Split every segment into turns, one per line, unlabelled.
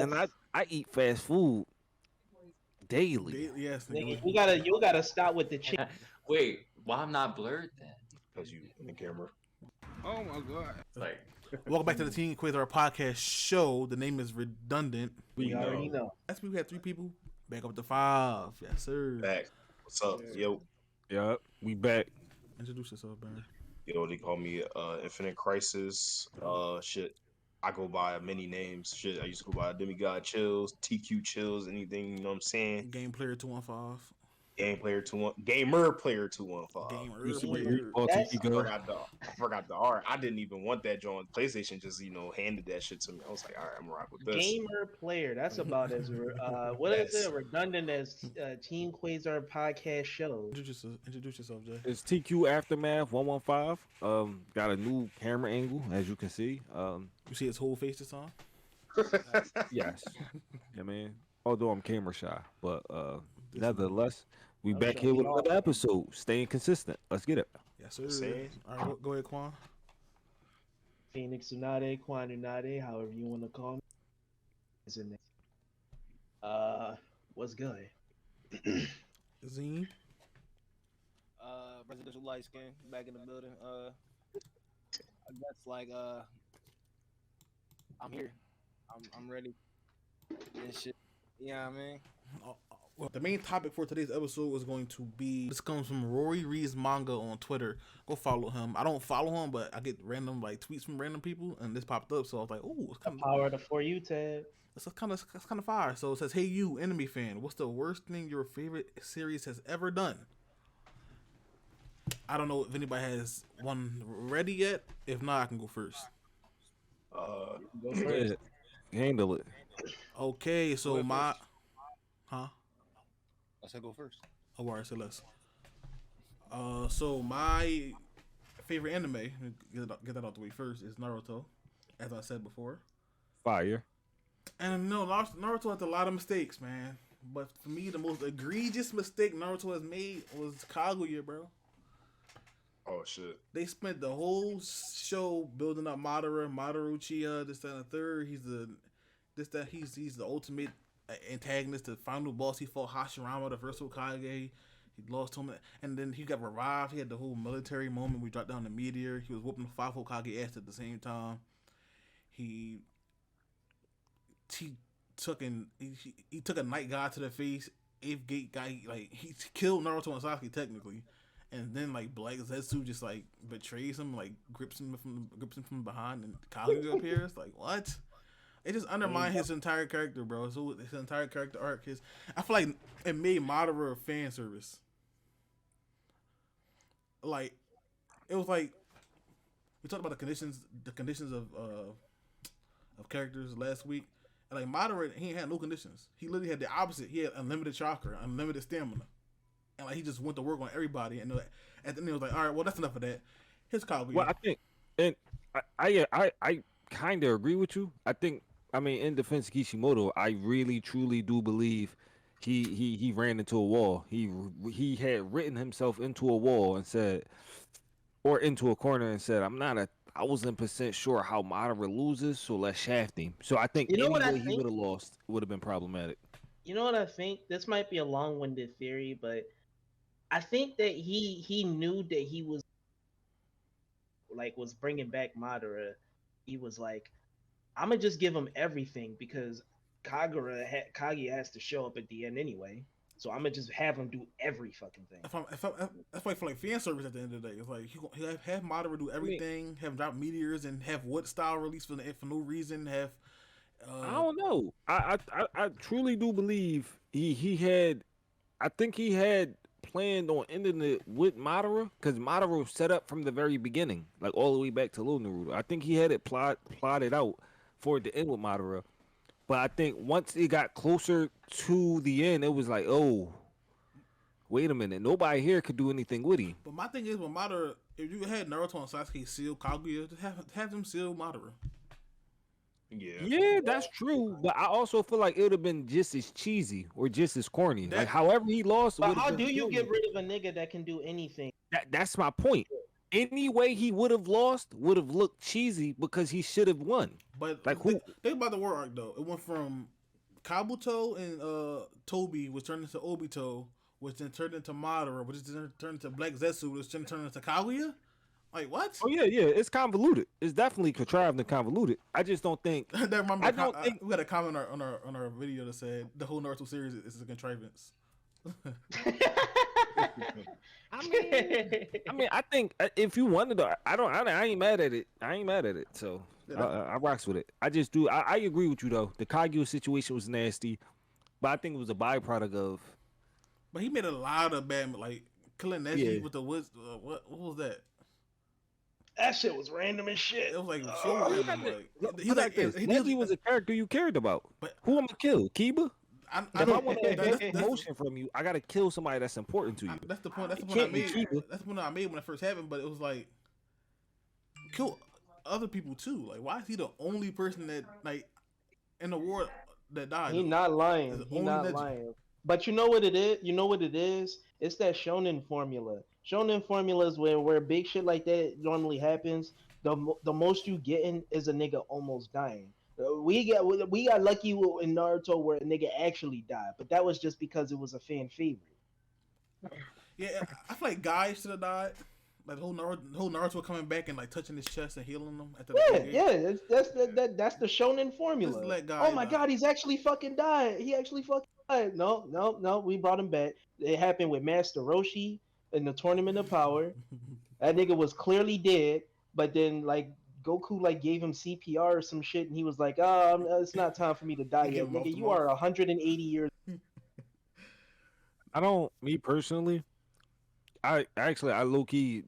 and I eat fast food daily.
Yes,
Nigga,
nigga.
you gotta stop with the chick.
Wait, why I'm not blurred then?
Because you in the camera.
Oh my god.
Like,
Welcome back to the Teen Quasar podcast show. The name is redundant.
We already know.
Last week we had 3 people. Back up to 5. Yes, sir.
Back. What's up? Yo.
Yup, we back.
Introduce yourself, Baron.
Yo, they call me Infinite Crisis. Shit. I go by many names. Shit, I used to go by Demigod Chills, TQ Chills, anything, you know what I'm saying?
Game player 215.
Gamer player 215.
Gamer
Used to be
player.
I forgot the art. I didn't even want that joint. PlayStation just, handed that shit to me. I was like, all right, I'm gonna rock with this.
Gamer player. That's about as what is it? Redundant as Team Quasar podcast show.
Introduce yourself, Jay.
It's TQ Aftermath 115. Got a new camera angle, as you can see.
You see his whole face this time?
Yes. Yeah, man. Although I'm camera shy, but nevertheless, we back here with another episode. Staying consistent. Let's get it.
Yes, sir. All right, go ahead, Kwan.
Phoenix Unade, Kwan Unade, however you want to call me. Is in there. What's good?
Zeim.
Residential light skin back in the building. I guess like I'm here. I'm ready. And shit. Yeah, I mean.
Well, the main topic for today's episode is going to be, this comes from Rory Reads Manga on Twitter. Go follow him. I don't follow him, but I get random tweets from random people, and this popped up, so I was like, "Oh, it's kind of
power of the For You tab.
It's kind of fire." So it says, "Hey, you enemy fan, what's the worst thing your favorite series has ever done?" I don't know if anybody has one ready yet. If not, I can go first.
Go first.
Handle it.
Okay, so
I said go first.
Oh, alright, so let's. So my favorite anime, get that out the way first, is Naruto, as I said before.
Fire.
And no, Naruto has a lot of mistakes, man. But for me, the most egregious mistake Naruto has made was Kaguya, bro.
Oh shit.
They spent the whole show building up Madara, Uchiha, this, that, and the third. He's the ultimate antagonist, the final boss. He fought Hashirama, the first Hokage. He lost to him, and then he got revived. He had the whole military moment. We dropped down the meteor. He was whooping the 5 Hokage ass at the same time. He took a night god to the face. 8th gate guy, he killed Naruto and Sasuke technically, and then Black Zetsu just betrays him, grips him from behind, and Kaguya appears. What? It just undermined his entire character, bro. So his entire character arc, I feel like it made Madara a fan service. It was we talked about the conditions of characters last week, and Madara, he had no conditions. He literally had the opposite. He had unlimited chakra, unlimited stamina, and he just went to work on everybody. And at the end, it was all right, well, that's enough of that. Here's Kaguya.
Well, I think, and I kind of agree with you. In defense of Kishimoto, I really truly do believe he ran into a wall. He had written himself into a wall and said, or into a corner and said, I wasn't % sure how Madara loses, so let's shaft him. So I think he would have lost would have been problematic.
You know what I think? This might be a long-winded theory, but I think that he knew that he was bringing back Madara. He was like, I'm gonna just give him everything because Kaguya has to show up at the end anyway. So I'm gonna just have him do every fucking thing.
That's why I feel like fan service at the end of the day. It's he'll have Madara do everything, have him drop meteors, and have what style release for no reason. Have
I don't know. I truly do believe he had. I think he had planned on ending it with Madara because Madara was set up from the very beginning, all the way back to Lil Naruto. I think he had it plotted out for it to end with Madara. But I think once it got closer to the end, it was oh, wait a minute. Nobody here could do anything with him.
But my thing is, with Madara, if you had Naruto and Sasuke seal Kaguya, just have them seal Madara.
Yeah, that's true. But I also feel like it would have been just as cheesy or just as corny. However he lost.
But how do you get rid of a nigga that can do anything?
That's my point. any way he would have lost would have looked cheesy because he should have won.
But
Like who?
think about the war arc though. It went from Kabuto and Toby, which turned into Obito, which then turned into Madara, which then turned into Black Zetsu, which then turned into Kaguya. Like what?
Oh yeah, it's convoluted. It's definitely contrived and convoluted. I just don't think.
That remember,
I don't think.
we got a comment on our video that said the whole Naruto series is a contrivance.
I mean, I think if you wanted to, I ain't mad at it. I ain't mad at it. So I rocks with it. I just do. I agree with you though. The Kaguya situation was nasty, but I think it was a byproduct of.
But he made a lot of bad, like killing Neji with the woods. What was that?
That shit was random as shit.
It was like so random.
He like this. Neji was a character you cared about.
But
who I'm gonna kill? Kiba? If I want
that's
emotion from you, I gotta kill somebody that's important to you.
That's the point. That's the point I made. That's the point I made when it first happened. But it was like kill other people too. Like, why is he the only person that like in the war that died?
He not lying. He not lying. But you know what it is? You know what it is? It's that shonen formula. Shonen formula is where big shit like that normally happens. The most you getting is a nigga almost dying. We got lucky in Naruto where a nigga actually died, but that was just because it was a fan favorite.
Yeah, I feel like guys should have died. Like the whole Naruto coming back and like touching his chest and healing him at the
that's the shonen formula. Oh my god, he's actually fucking died. He actually fucking died. No, we brought him back. It happened with Master Roshi in the Tournament of Power. That nigga was clearly dead, but then like Goku like gave him CPR or some shit, and he was like, it's not time for me to die yet, nigga. You are 180 years.
Me personally, I low key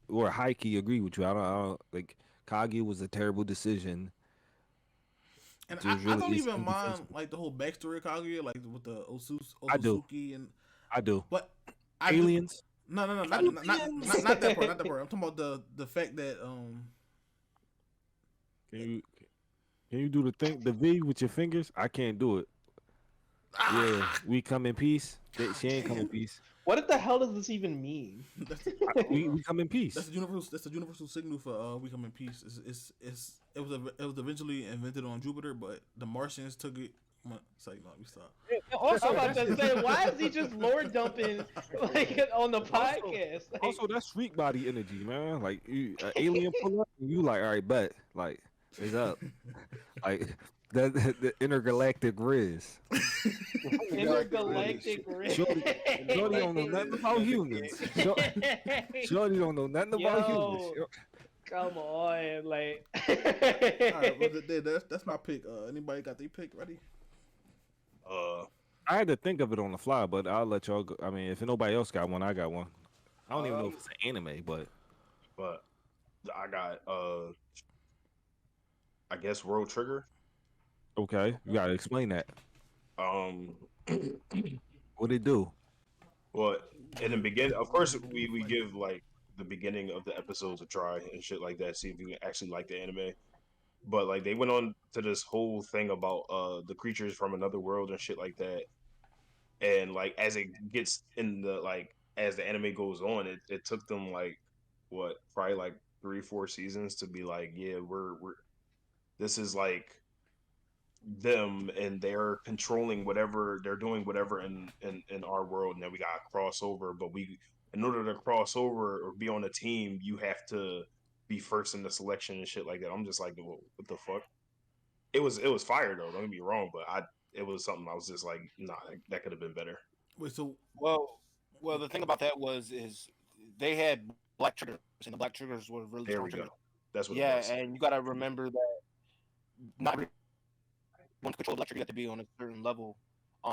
or high key agree with you. I don't like Kaguya was a terrible decision.
And I don't even mind like the whole backstory of Kaguya, like with the Otsutsuki and
I do.
But
aliens?
No, not that part. Not that part. I'm talking about the fact that
Can you do the V with your fingers? I can't do it. Yeah, we come in peace. She ain't come in peace.
What the hell does this even mean?
we come in peace.
That's the universal signal for we come in peace. It was eventually invented on Jupiter, but the Martians took it. It's like, no, we stop.
Also, I'm about to say, why is he just lore dumping like on the podcast?
Also, that's freak body energy, man. Like, alien pull up, and you like, all right, bet, like, it's up, like the intergalactic Riz.
Intergalactic Riz.
Shorty don't know nothing about humans. Shorty don't know nothing about humans.
Come on, like.
All right, that's my pick. Anybody got their pick ready?
I had to think of it on the fly, but I'll let y'all go. I mean, if nobody else got one, I got one. I don't even know if it's an anime, but
I got I guess World Trigger.
Okay, you gotta explain that. What'd it do?
Well, in the beginning, of course, we give like the beginning of the episodes a try and shit like that, see if you can actually like the anime. But like they went on to this whole thing about the creatures from another world and shit like that. And like as it gets in the as the anime goes on, it took them like probably like 3-4 seasons to be like, yeah, we're this is like them and they're controlling whatever they're doing, whatever in our world, and then we got to cross over. But in order to cross over or be on a team, you have to be first in the selection and shit like that. I'm just like, what the fuck? It was fire though. Don't get me wrong, but it was something I was just like, nah, that could have been better.
Wait, so
well, the thing about that is they had black triggers, and the black triggers were really
there. We go. That's what.
Yeah,
it was.
and you got to remember that not everyone to control the black trigger, you have to be on a certain level.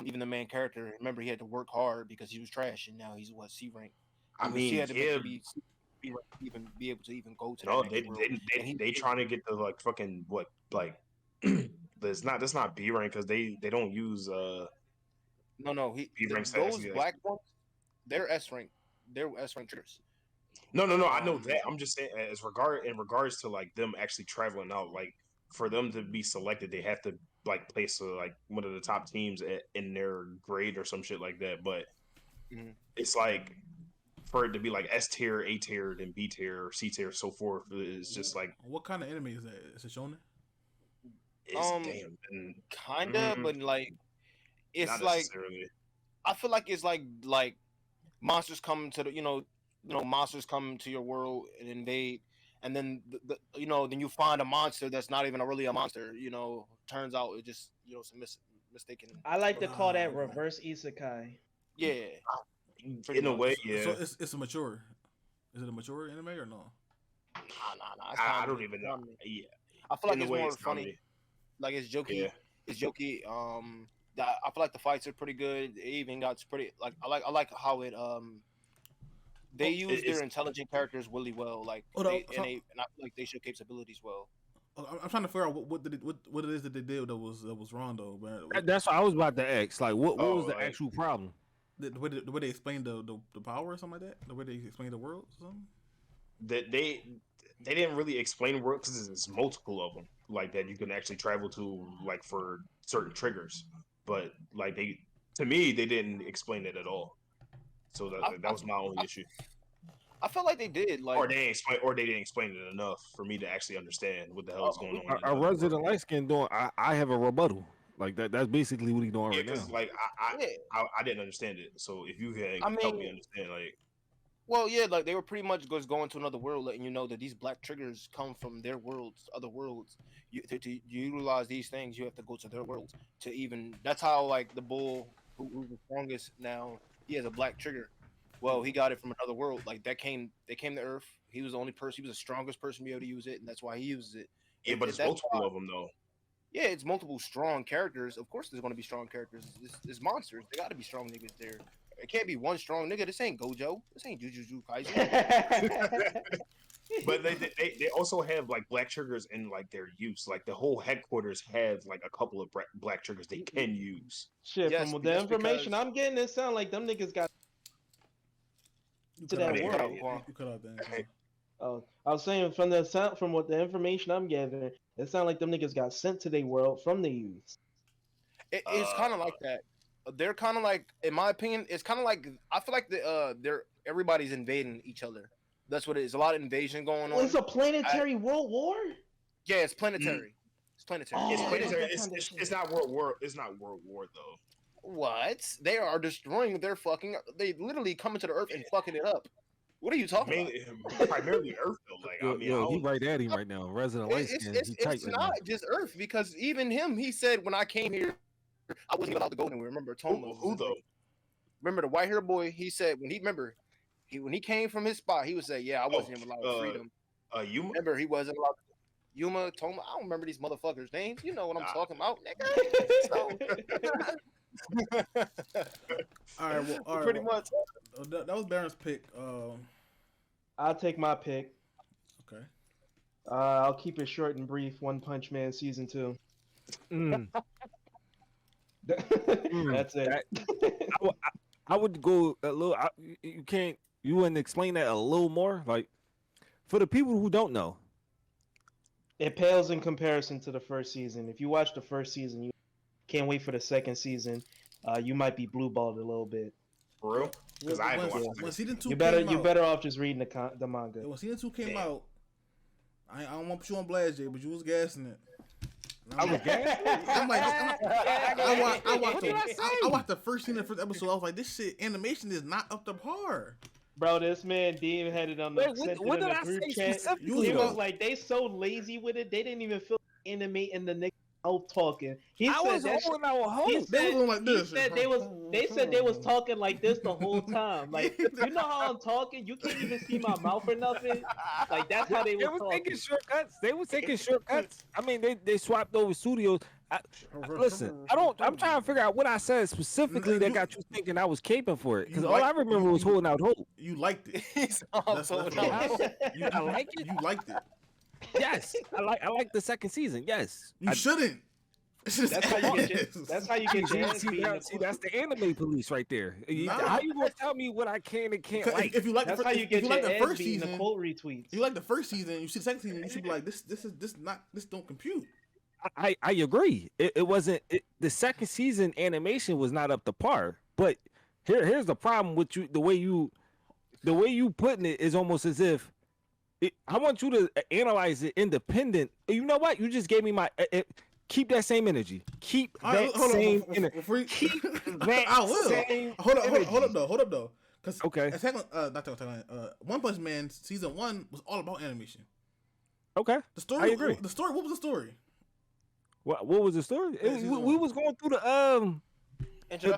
Even the main character, remember, he had to work hard because he was trash, and now he's C rank.
I mean,
he had to be even be able to even go to.
No, they trying to get the like fucking that's not B rank because they don't use
No, B rank those black ones, they're S rank. They're S rank triggers.
No, I know that. I'm just saying in regards to like them actually traveling out, like for them to be selected, they have to like place like one of the top teams in their grade or some shit like that. But it's like for it to be like S tier, A tier, then B tier, C tier, so forth. It's just like
what kind of anime is that? Is it shonen?
It's damn. And,
kinda, but like it's
not
like
necessarily.
I feel like it's like monsters come to the monsters come to your world and invade, and then then you find a monster that's not even really a monster. Turns out it just some mistaken.
I like to call that reverse isekai.
Yeah,
in a way, yeah.
So it's a mature. Is it a mature anime or no?
Nah.
I don't even know. Yeah,
I feel like
in
it's
a way,
more
it's
funny.
comedy.
Like it's jokey.
Yeah.
It's jokey. I feel like the fights are pretty good. It even got pretty like I like how it they use their intelligent characters really well. Like and I feel like they show capabilities well.
I'm trying to figure out what it is that they did that was wrong though, man.
That's what I was about to ask. Like, what was the actual problem?
The way they explained the power or something like that. The way they explained the world or something.
That they didn't really explain world because there's multiple of them like that you can actually travel to like for certain triggers. But like to me, they didn't explain it at all. So that was my only issue.
I felt like they did, like,
or they didn't explain it enough for me to actually understand what the hell is going on.
A resident light skin doing. I have a rebuttal. Like that. That's basically what he's doing right now.
Like I didn't understand it. So if you can help me understand, like.
Well, yeah, like they were pretty much just going to another world, letting you know that these black triggers come from their worlds, other worlds. To utilize these things, you have to go to their worlds to even. That's how like the bull who's the strongest now. He has a black trigger. Well, he got it from another world. Like they came to Earth. He was the only person. He was the strongest person to be able to use it, and that's why he uses it.
Yeah, but it's multiple of them though.
Yeah, it's multiple strong characters. Of course, there's going to be strong characters. It's monsters. They got to be strong niggas there. It can't be one strong nigga. This ain't Gojo. This ain't Jujutsu Kaisen.
But they also have like black triggers in like their use. Like the whole headquarters have like a couple of black triggers they can use.
Shit, yes, from the information I'm getting, it sound like them niggas got to that world.
You cut out that.
Oh, I was saying from what the information I'm getting, it sounds like them niggas got sent to their world from the youths.
It's kind of like that. They're kind of like, in my opinion, it's kind of like I feel like everybody's invading each other. That's what it is. A lot of invasion going on.
It's a planetary world war.
Yeah, it's planetary. It's planetary.
Oh,
it's planetary. It's not world war. It's not world war though.
What? They are destroying their fucking. They literally coming to the Earth and fucking it up. What are you talking
about? Primarily Earth though. Like
he right at him right now. Resident light skin.
It's not just Earth because even him, he said when I came here, I wasn't allowed to go anywhere. Remember,
who though?
Remember the white hair boy? He said when he came from his spot, he would say, "Yeah, I wasn't even allowed freedom."
Yuma.
Remember, he wasn't allowed. Yuma, Toma. I don't remember these motherfuckers' names. You know what I'm talking about, nigga.
All right,
pretty much.
That was Baron's pick.
I'll take my pick.
Okay.
I'll keep it short and brief. One Punch Man season 2. That's it.
I would go a little. You wouldn't explain that a little more, like for the people who don't know.
It pales in comparison to the first season. If you watch the first season, you can't wait for the second season. You might be blue balled a little bit.
For real? Because I haven't watched
when season 2
you're better off just reading the manga.
When season 2 came out, I don't want to put you on blast, Jay, but you was gassing it.
I was gassing.
I watched the first scene of the first episode. I was like, this shit animation is not up to par.
Bro, this man Deem had it on the
what did I
group
say
chat. He was like, they so lazy with it, they didn't even feel like animating the nigga out talking. He said they was talking like this the whole time. Like, you know how I'm talking? You can't even see my mouth or nothing. Like, that's how they was talking.
Taking shortcuts. They was taking shortcuts. I mean, they swapped over studios. Listen, I'm trying to figure out what I said specifically that got you thinking I was caping for it. Because all I remember was holding out hope.
You liked it.
I like it.
You liked it.
Yes, I like the second season. Yes,
you shouldn't.
That's how you get. That's how you get.
See, that's the anime police right there. How you gonna tell me what I can and can't like?
If you like,
that's how you get the first season. The quote retweets.
You like the first season. You see the second season. You should be like, this don't compute.
I agree. It wasn't the second season animation was not up to par. But here's the problem with you. The the way you putting it is almost as if I want you to analyze it independent. You know what? You just gave me my. Keep that same energy. Keep that same energy. Keep that
I will.
same
Hold
energy.
up though. Because
Okay.
One Punch Man season 1 was all about animation.
Okay.
The story.
I agree.
The story. What was the story?
What was the story? We was going through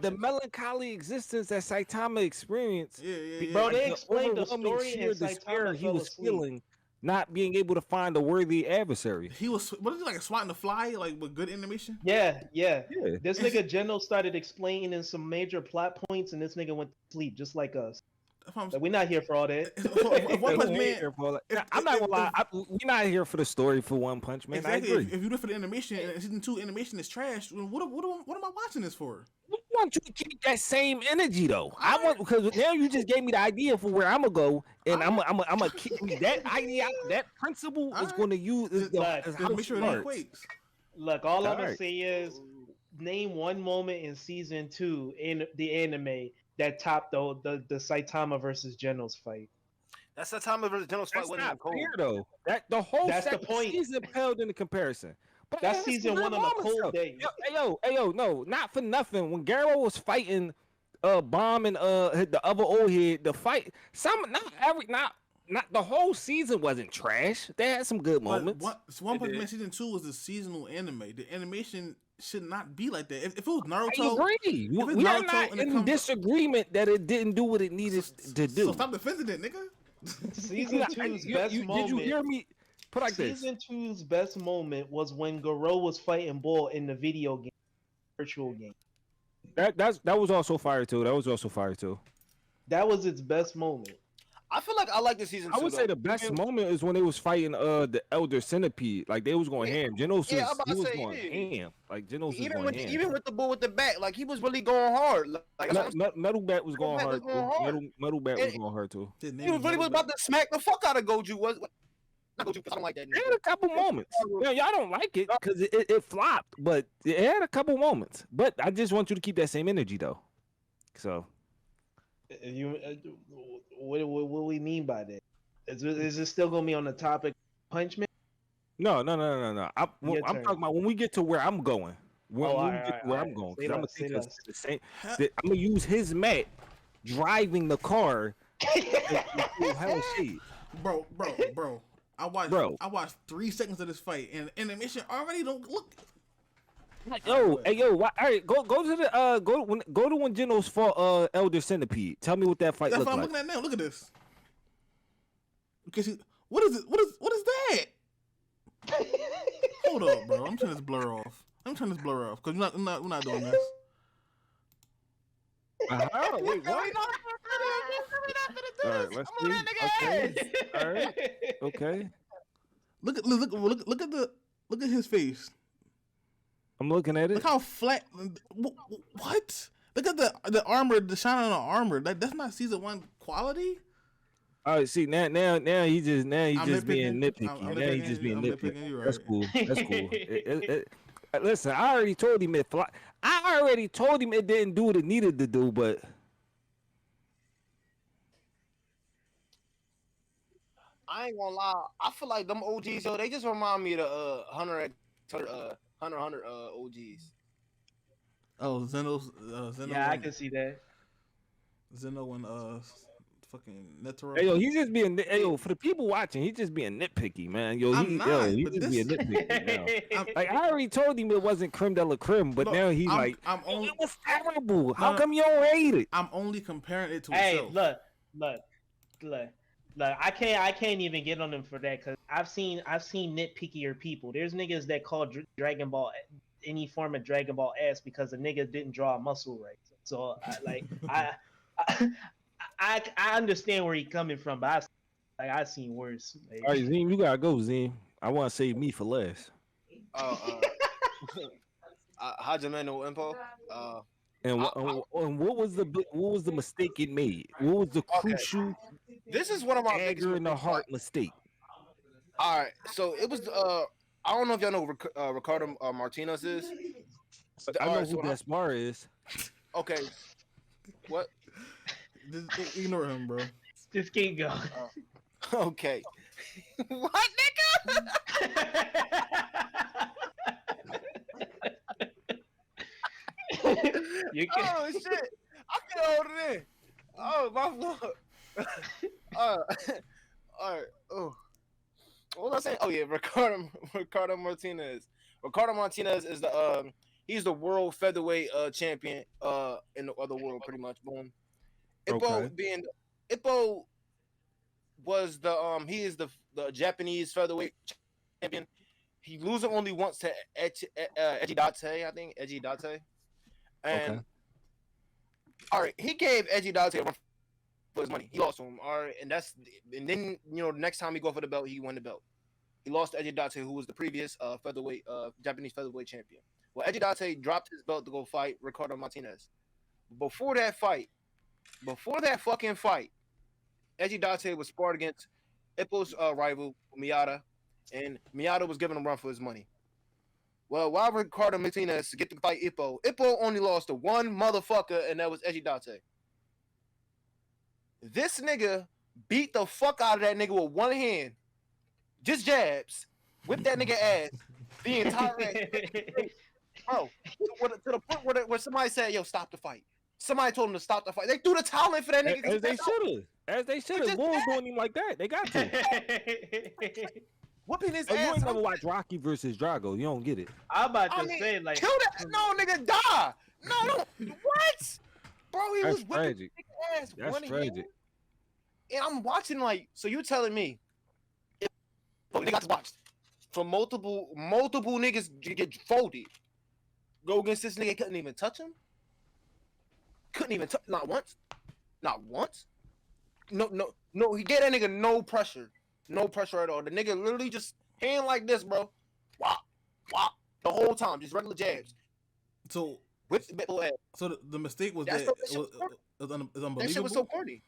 the melancholy existence that Saitama experienced.
Yeah.
Bro, they explained the story
sheer
and
despair
Saitama
he
fell
was
asleep.
feeling, not being able to find a worthy adversary.
He was like swatting the fly like with good animation.
Yeah.
Yeah.
This nigga Geno started explaining some major plot points, and this nigga went to sleep just like us. Like, we're not here for all that.
One Punch Man.
I'm not gonna lie. We're not here for the story for One Punch Man.
Exactly.
I agree.
If you do it for the animation and season 2 animation is trash, what am I watching this for?
I want you to keep that same energy though. I want, because now you just gave me the idea for where I'm gonna go, and I'm gonna keep that idea. That principle is going to use is how
make sure it
starts.
equates.
Look, all I'm gonna
Alright.
say is name one moment in season 2 in the anime that topped the Saitama versus Genos fight.
That's the time of the Genos fight
That's
wasn't even
not
cold.
fair though. That the whole
That's the
second
point.
season paled into comparison. But
That's
I had
season
some
1
good
on a
moments,
cold
though.
day.
Yo, no, not for nothing. When Garo was fighting Bomb and the other old head, the fight, not the whole season wasn't trash. They had some good moments.
One Punch Man season 2 was a seasonal anime. The animation should not be like that. If it was
I
Naruto,
agree. We are not in disagreement that it didn't do what it needed to do.
So stop defending it, nigga.
Season 2's best moment.
Did you hear me? Put like this.
Season 2's best moment was when Garo was fighting Bull in the video game, virtual game.
That was also fire too.
That was its best moment.
I feel like I like the season 2.
I would say the best moment is when they was fighting the Elder Centipede. Like they was going ham. Genos was going ham. Like Genos was going ham.
Even with the bull with the bat, like he was really going hard. Like
Metal Bat was going hard too. Metal Bat was going hard too.
He was really about to smack the fuck out of Goju. Not Goju, 'cause I don't like that.
It had a couple moments. Y'all don't like it because it flopped, but it had a couple moments. But I just want you to keep that same energy though. So.
What do we mean by that? Is it still gonna be on the topic Punch Man?
No. I'm talking about when we get to where I'm going. I'm going, because I'm gonna take us to the same. I'm gonna use his mat driving the car. Hell shit.
Bro. I watched 3 seconds of this fight, and animation already don't look.
All right, go to the go to when Genos fought Elder Centipede. Tell me what that fight
That's
looked
what I'm
like.
looking at now. Look at this. Okay, see, what is it? What is that? Hold up, bro. I'm turning this blur off. Because we're not doing this.
Wait, what? All right, let's see. Okay. All right. Okay.
Look at his face.
I'm looking at it.
Look how flat. What? Look at the armor, the shine on the armor. That's not season 1 quality.
All right, see now he's just being nitpicky.
Now he's just being nitpicky.
Right. That's cool. Listen, I already told him it didn't do what it needed to do, but
I ain't gonna lie. I feel like them OGs, yo, they just remind me of the Hunter OGs.
Oh, Zeno.
Yeah, I can see that.
Zeno and fucking Netero.
Hey yo, he's just being for the people watching, he's just being nitpicky, man. He's just being nitpicky now. Like I already told him it wasn't creme de la creme, but now he's it was terrible. How come you don't rate it?
I'm only comparing it to
Hey,
itself.
look. I can't even get on them for that because I've seen nitpickier people. There's niggas that call Dragon Ball any form of Dragon Ball ass because the nigga didn't draw a muscle right. So I understand where he's coming from, but I've seen worse. Like,
all right, Zeem, you gotta go, Zeem. I want to save me for last.
Hajime no Ippo.
And what was the mistake it made? What was the crucial?
This is one of my
dagger in the heart mistake.
All right, so it was I don't know if y'all know who Ricardo Martinez is.
I know who Despar is.
Okay, what?
Just ignore him, bro.
Just keep going.
Okay. What, nigga?
You can...
Oh shit! I can hold it in. Oh my fault. All right. Oh, what was I saying? Oh yeah, Ricardo Martinez. Ricardo Martinez is the he's the world featherweight champion in the other world, pretty much. Boom. Ippo was the he is the Japanese featherweight champion. He losing only once to Ejidate, I think Ejidate. And all right, he gave Ejidate a run for his money. He lost to him. All right, and then the next time he go for the belt, he won the belt. He lost to Ejidate, who was the previous featherweight Japanese featherweight champion. Well, Ejidate dropped his belt to go fight Ricardo Martinez. Before that fucking fight, Ejidate was sparred against Ippo's rival Miyata, and Miyata was giving him a run for his money. Well, while Ricardo Martinez get to fight Ippo only lost to one motherfucker, and that was Ejidate. This nigga beat the fuck out of that nigga with one hand, just jabs, whipped that nigga ass the entire ass. Bro, to the point where somebody said, "Yo, stop the fight." Somebody told him to stop the fight. They threw the towel in for that nigga.
As they should have. Bulls doing him like that. They got to.
Whooping his
You
ass.
ain't never watched Rocky versus Drago. You don't get it.
I'm about to say, like,
kill that. No, nigga, die. No. What? Bro, he was whipping his ass.
That's tragic.
And I'm watching, like, so you telling me, they got watched for multiple niggas get folded. Go against this nigga, couldn't even touch him. Not once. No. He gave that nigga no pressure at all. The nigga literally just hand like this, bro. Wop, the whole time, just regular jabs.
So
with the middle ass.
So the mistake was that it was unbelievable.
That shit was so corny.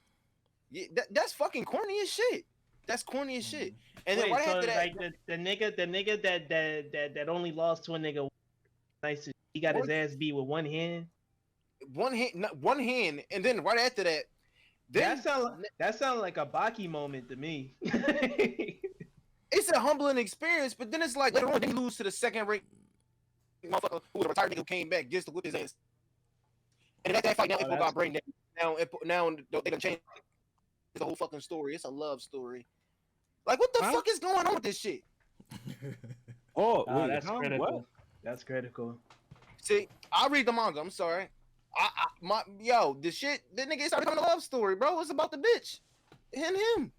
Yeah, that's fucking corny as shit. That's corny as shit. And then right after that,
like the nigga that only lost to a nigga, nice. He got his ass beat with one hand.
One hand, and then right after that,
that sound like a Baki moment to me.
It's a humbling experience, but then it's like later on they lose to the second rate motherfucker who was a retired nigga who came back just to whip his ass. And at that fight, now Ippo got brain damage. Now they done changed the whole fucking story. It's a love story. Like, what the fuck is going on with this shit?
Wait, that's critical. What? That's critical.
See, I read the manga. I'm sorry. The nigga started becoming a love story, bro. It's about the bitch and him.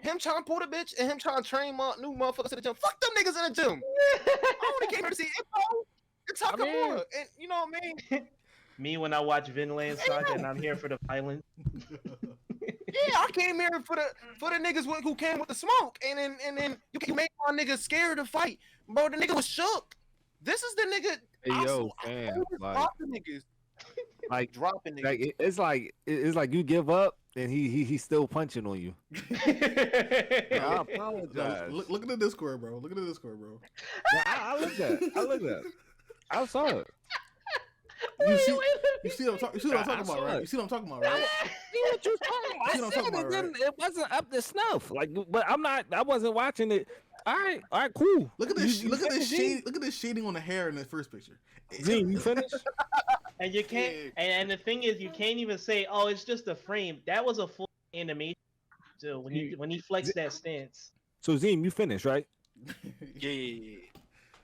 Him trying to pull the bitch and him trying to train new motherfuckers to the gym. Fuck them niggas in the gym. I only came here to see Ippo and Takamura. And you know what I mean?
Me when I watch Vinland Saga and I'm here for the violence.
Yeah, I came here for the niggas who came with the smoke. And then you can make my niggas scared to fight. Bro, the nigga was shook. This is the nigga.
Hey, yo, fam, like
dropping niggas.
Like it's like you give up and he's still punching on you. I apologize.
Look at the Discord, bro.
Yeah, I looked at it. I saw it.
You see what I'm talking about, right? You see what I'm talking about, right?
What you talking about? It wasn't up to snuff. Like, but I wasn't watching it. All right, cool.
Look at this. Look at this shading on the hair in the first picture.
Zeim, you finished?
And you can't. And the thing is, you can't even say, "Oh, it's just a frame." That was a full animation. So when he flexed that stance.
So Zeim, you finished, right?
Yeah.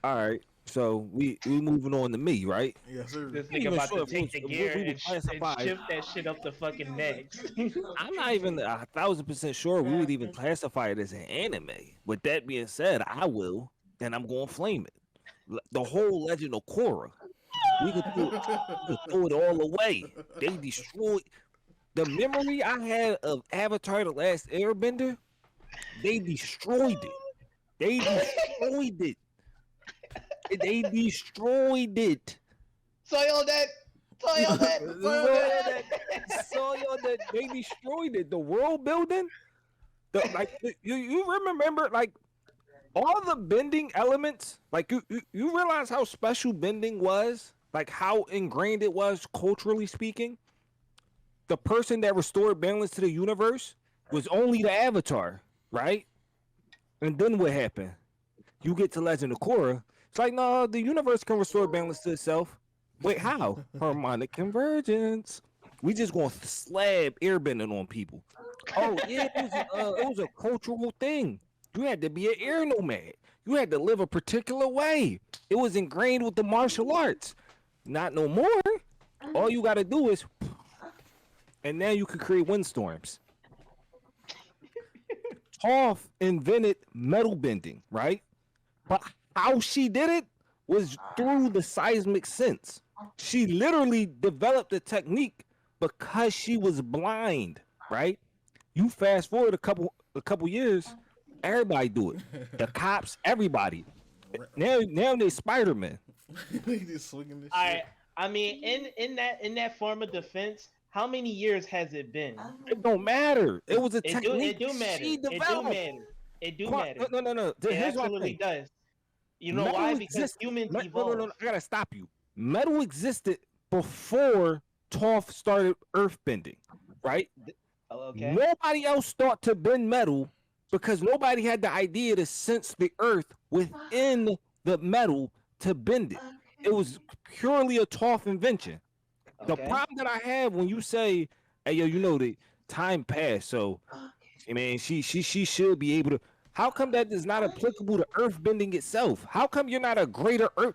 All right. So we moving on to me, right?
Yes, sir.
This nigga about to take the gear and shift that shit up the fucking next.
I'm not even 1,000% sure we would even classify it as an anime. With that being said, I will, and I'm gonna flame it. The whole Legend of Korra. We could throw it all away. They destroyed the memory I had of Avatar: The Last Airbender. They destroyed it. They destroyed it. They destroyed it.
Soil that.
They destroyed it. The world building. You remember like all the bending elements. Like you realize how special bending was. Like how ingrained it was culturally speaking. The person that restored balance to the universe. was only the Avatar, right? And then what happened? You get to Legend of Korra. It's like, no, the universe can restore balance to itself. Wait, how? Harmonic convergence. We just gonna slab airbending on people. Oh yeah, it was a cultural thing. You had to be an air nomad. You had to live a particular way. It was ingrained with the martial arts. Not no more. All you gotta do is, and now you can create windstorms. Toph invented metal bending, right? But how she did it was through the seismic sense. She literally developed the technique because she was blind, right? You fast forward a couple years, everybody do it. The cops, everybody. Now they Spider-Man.
They just swinging this
I
shit.
I mean, in that form of defense, how many years has it been?
It don't matter. It was a
It
technique
do matter.
she
It do
developed.
matter. It do matter.
No.
It
Here's my
absolutely
thing.
does. You know
Metal
why? Because
exists-
humans
No,
evolve.
I gotta stop you. Metal existed before Toph started earthbending, right?
Okay.
Nobody else thought to bend metal because nobody had the idea to sense the earth within the metal to bend it. It was purely a Toph invention. The
Okay.
problem that I have when you say, "Hey, yo, you know the time passed, so I mean, she should be able to." How come that is not applicable to earth bending itself? How come you're not a greater earth?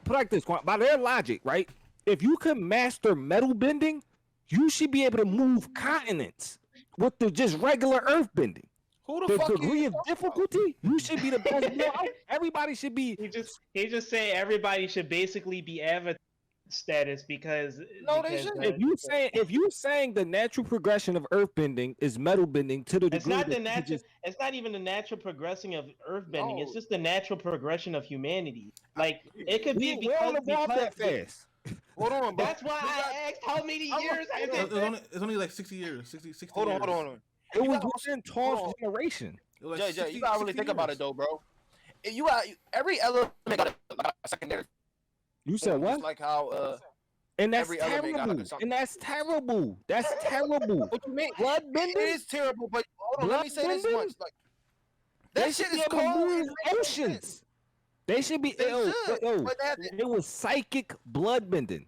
Put like this, Kwan, by their logic, right? If you could master metal bending, you should be able to move continents with the just regular earth bending.
Who
The
fuck
degree
you
of
talking
difficulty, you should be the best. Everybody should be.
He just say everybody should basically be avatar status because
No, they
because,
shouldn't.
If you saying the natural progression of earth bending is metal bending to the
it's
degree
not the
that you
natural.
just-
It's not even the natural progression of earth bending. It's
No.
just the natural progression of humanity. Like it could be
we don't
because,
evolve that fast.
Hold on, bro.
That's why I asked how many
I'm-
years has
It's
it been?
only like 60 years. 60
Hold
years.
on.
It
You
was
got-
within
hold
Toph's
on.
generation.
It was
Jay,
like
you
60
gotta really
60
think about
years.
it though, bro. Every element got a secondary.
You said
Just
what?
like how
And that's
every element got
terrible.
something.
And that's terrible. That's terrible.
what you mean?
Blood
It
bending.
is terrible, but hold on, let me say this
Bloodbending?
much. Like
They
that
should
shit
be
is
able to
cold.
move oceans. They should be.
They
Yo,
should,
yo,
but they have to-
it was psychic blood bending.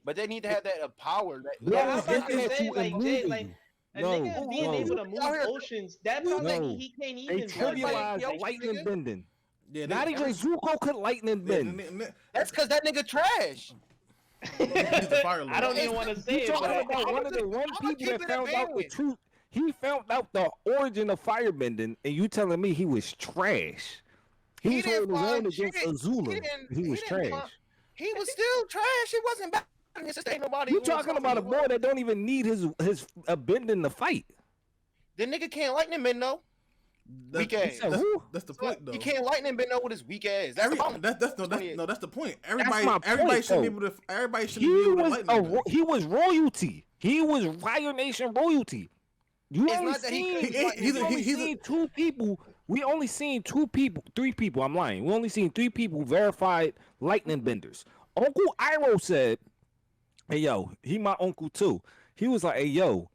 But they need to have that power. That,
No,
Yeah,
I
I'm
was
about
looking
to
at
say,
you
like,
and
Jay,
moving
like,
you.
a
No,
nigga being
no.
able to move
Out here-
oceans, that probably
No.
he can't
They
even do
trivialized
Yo,
lightning
nigga.
bending.
Yeah,
Not even Zuko could lightning bend.
That's because that nigga trash.
He's the fire lord.
I don't even want to say
You
it,
talking
but
about one of the one
I'ma
people that
keep it
found out the
abandoned.
truth. He found out the origin of firebending, and you telling me he was trash. He was
didn't
holding his own
find
against
shit.
Azula. He was
didn't
trash.
find- He was still trash. He wasn't bad. It's just ain't nobody.
You
who wants
talking about a
something.
boy that don't even need his bending to fight.
The nigga can't lightning bend though. Weak ass.
That's the point, though.
He can't lightning bend though with his weak ass. That's the problem.
That's the point. Everybody
my point,
should be
though.
able to. Everybody should
He
be able to
was
lightning bend.
he was royalty. He was Fire Nation royalty. You
It's
only
not that he
seen,
couldn't
He-
lightning
he's
we
a-
bend.
only
he's a-
seen two people. We only seen three people. I'm lying. We only seen three people verified lightning benders. Uncle Iroh said, "Hey yo, he my uncle too." He was like, "Hey yo,"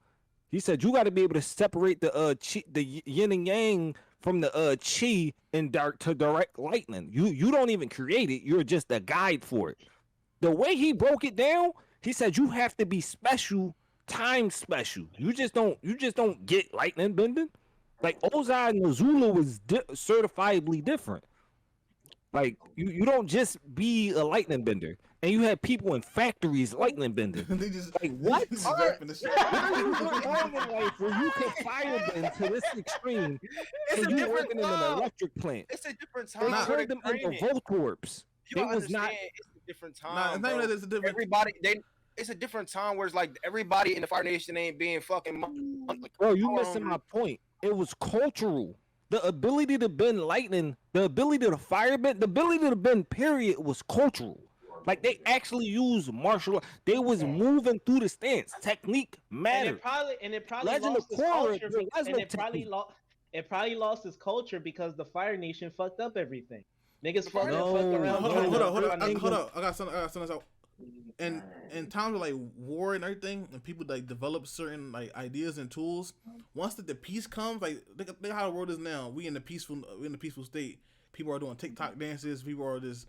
he said, "You got to be able to separate the chi, the yin and yang from the chi and dark to direct lightning. You don't even create it. You're just a guide for it." The way he broke it down, he said you have to be special, time special. You just don't get lightning bending. Like Ozai and Azula was certifiably different. Like you don't just be a lightning bender, and you have people in factories lightning bending.
They just
Like, what?
Just rapping this shit.
Where are you going in life where you can fire bend to this extreme,
It's
and
a
you
different
working in an
time.
electric plant?
It's a different
They
time. where
turned them
they
into
train it.
Voltorps.
You
They
don't
was not.
understand. It's a different time.
Nah, it's not even
bro.
that it's a different.
Everybody, it's a different time where it's like everybody in the Fire Nation ain't being fucking. Like,
Bro, you
power
missing
hungry.
my point. It was cultural. The ability to bend lightning, the ability to fire bend, the ability to bend, period, was cultural. Like they actually used martial art. They was moving through the stance. Technique
And
mattered.
it probably
Legend
lost
of
its
Korra,
culture.
there was
And
no
it probably lost its culture because the Fire Nation fucked up everything. Niggas fucking
No,
fucked around.
Hold
no,
on.
no,
Hold on.
no,
I got something. and in times of like war and everything, and people like develop certain like ideas and tools. Once the peace comes, like look at how the world is now. We in the peaceful state. People are doing TikTok dances. People are just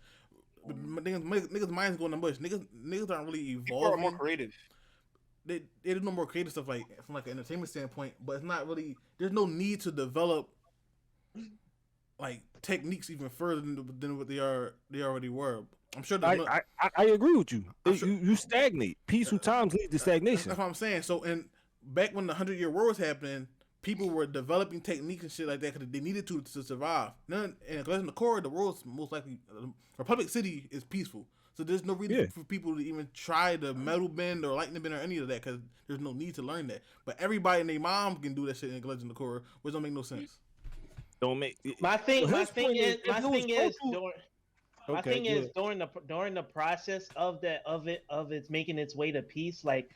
niggas' minds going to mush. Niggas aren't really evolving.
People are more creative.
They do no more creative stuff like from like an entertainment standpoint, but it's not really. There's no need to develop like techniques even further than what they already were. I'm sure.
I agree with you. You stagnate. Peaceful times lead to stagnation.
That's what I'm saying. So, and back when the 100-Year War was happening, people were developing techniques and shit like that because they needed to survive. None, and in the core, the world's most likely Republic City is peaceful. So there's no reason for people to even try to metal bend or lightning bend or any of that because there's no need to learn that. But everybody and their mom can do that shit in Legend of Korra, which don't make no sense.
Don't make
my thing is during the process of it's making its way to peace. Like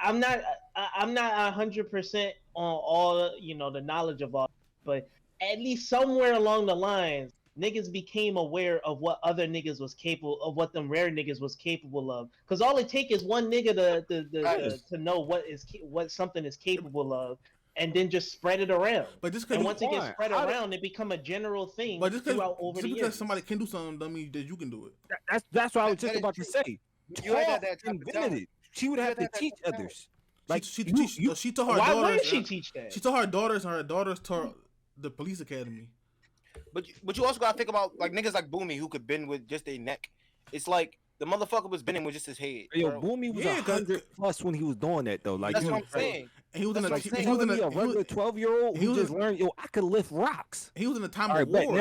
I'm not 100% on all the knowledge of all, but at least somewhere along the lines, niggas became aware of what other niggas was capable of, what them rare niggas was capable of. Because all it takes is one nigga to know what something is capable of, and then just spread it around. But just once it gets spread around, it become a general thing.
But just because somebody can do something, don't mean that you can do
it. That's what I was just about to say. You had that invented it. She would have to teach others. Like
she taught her daughters. Why would she teach that? She taught her daughters, and her daughters taught the police academy.
But you also gotta think about like niggas like Boomy who could bend with just a neck. It's like the motherfucker was bending with just his head.
Yo, Boomy was 100+ when he was doing that though. Like
that's what I'm saying.
And he was in a
regular 12-year-old who just learned. Yo, I could lift rocks.
He was in the time of war.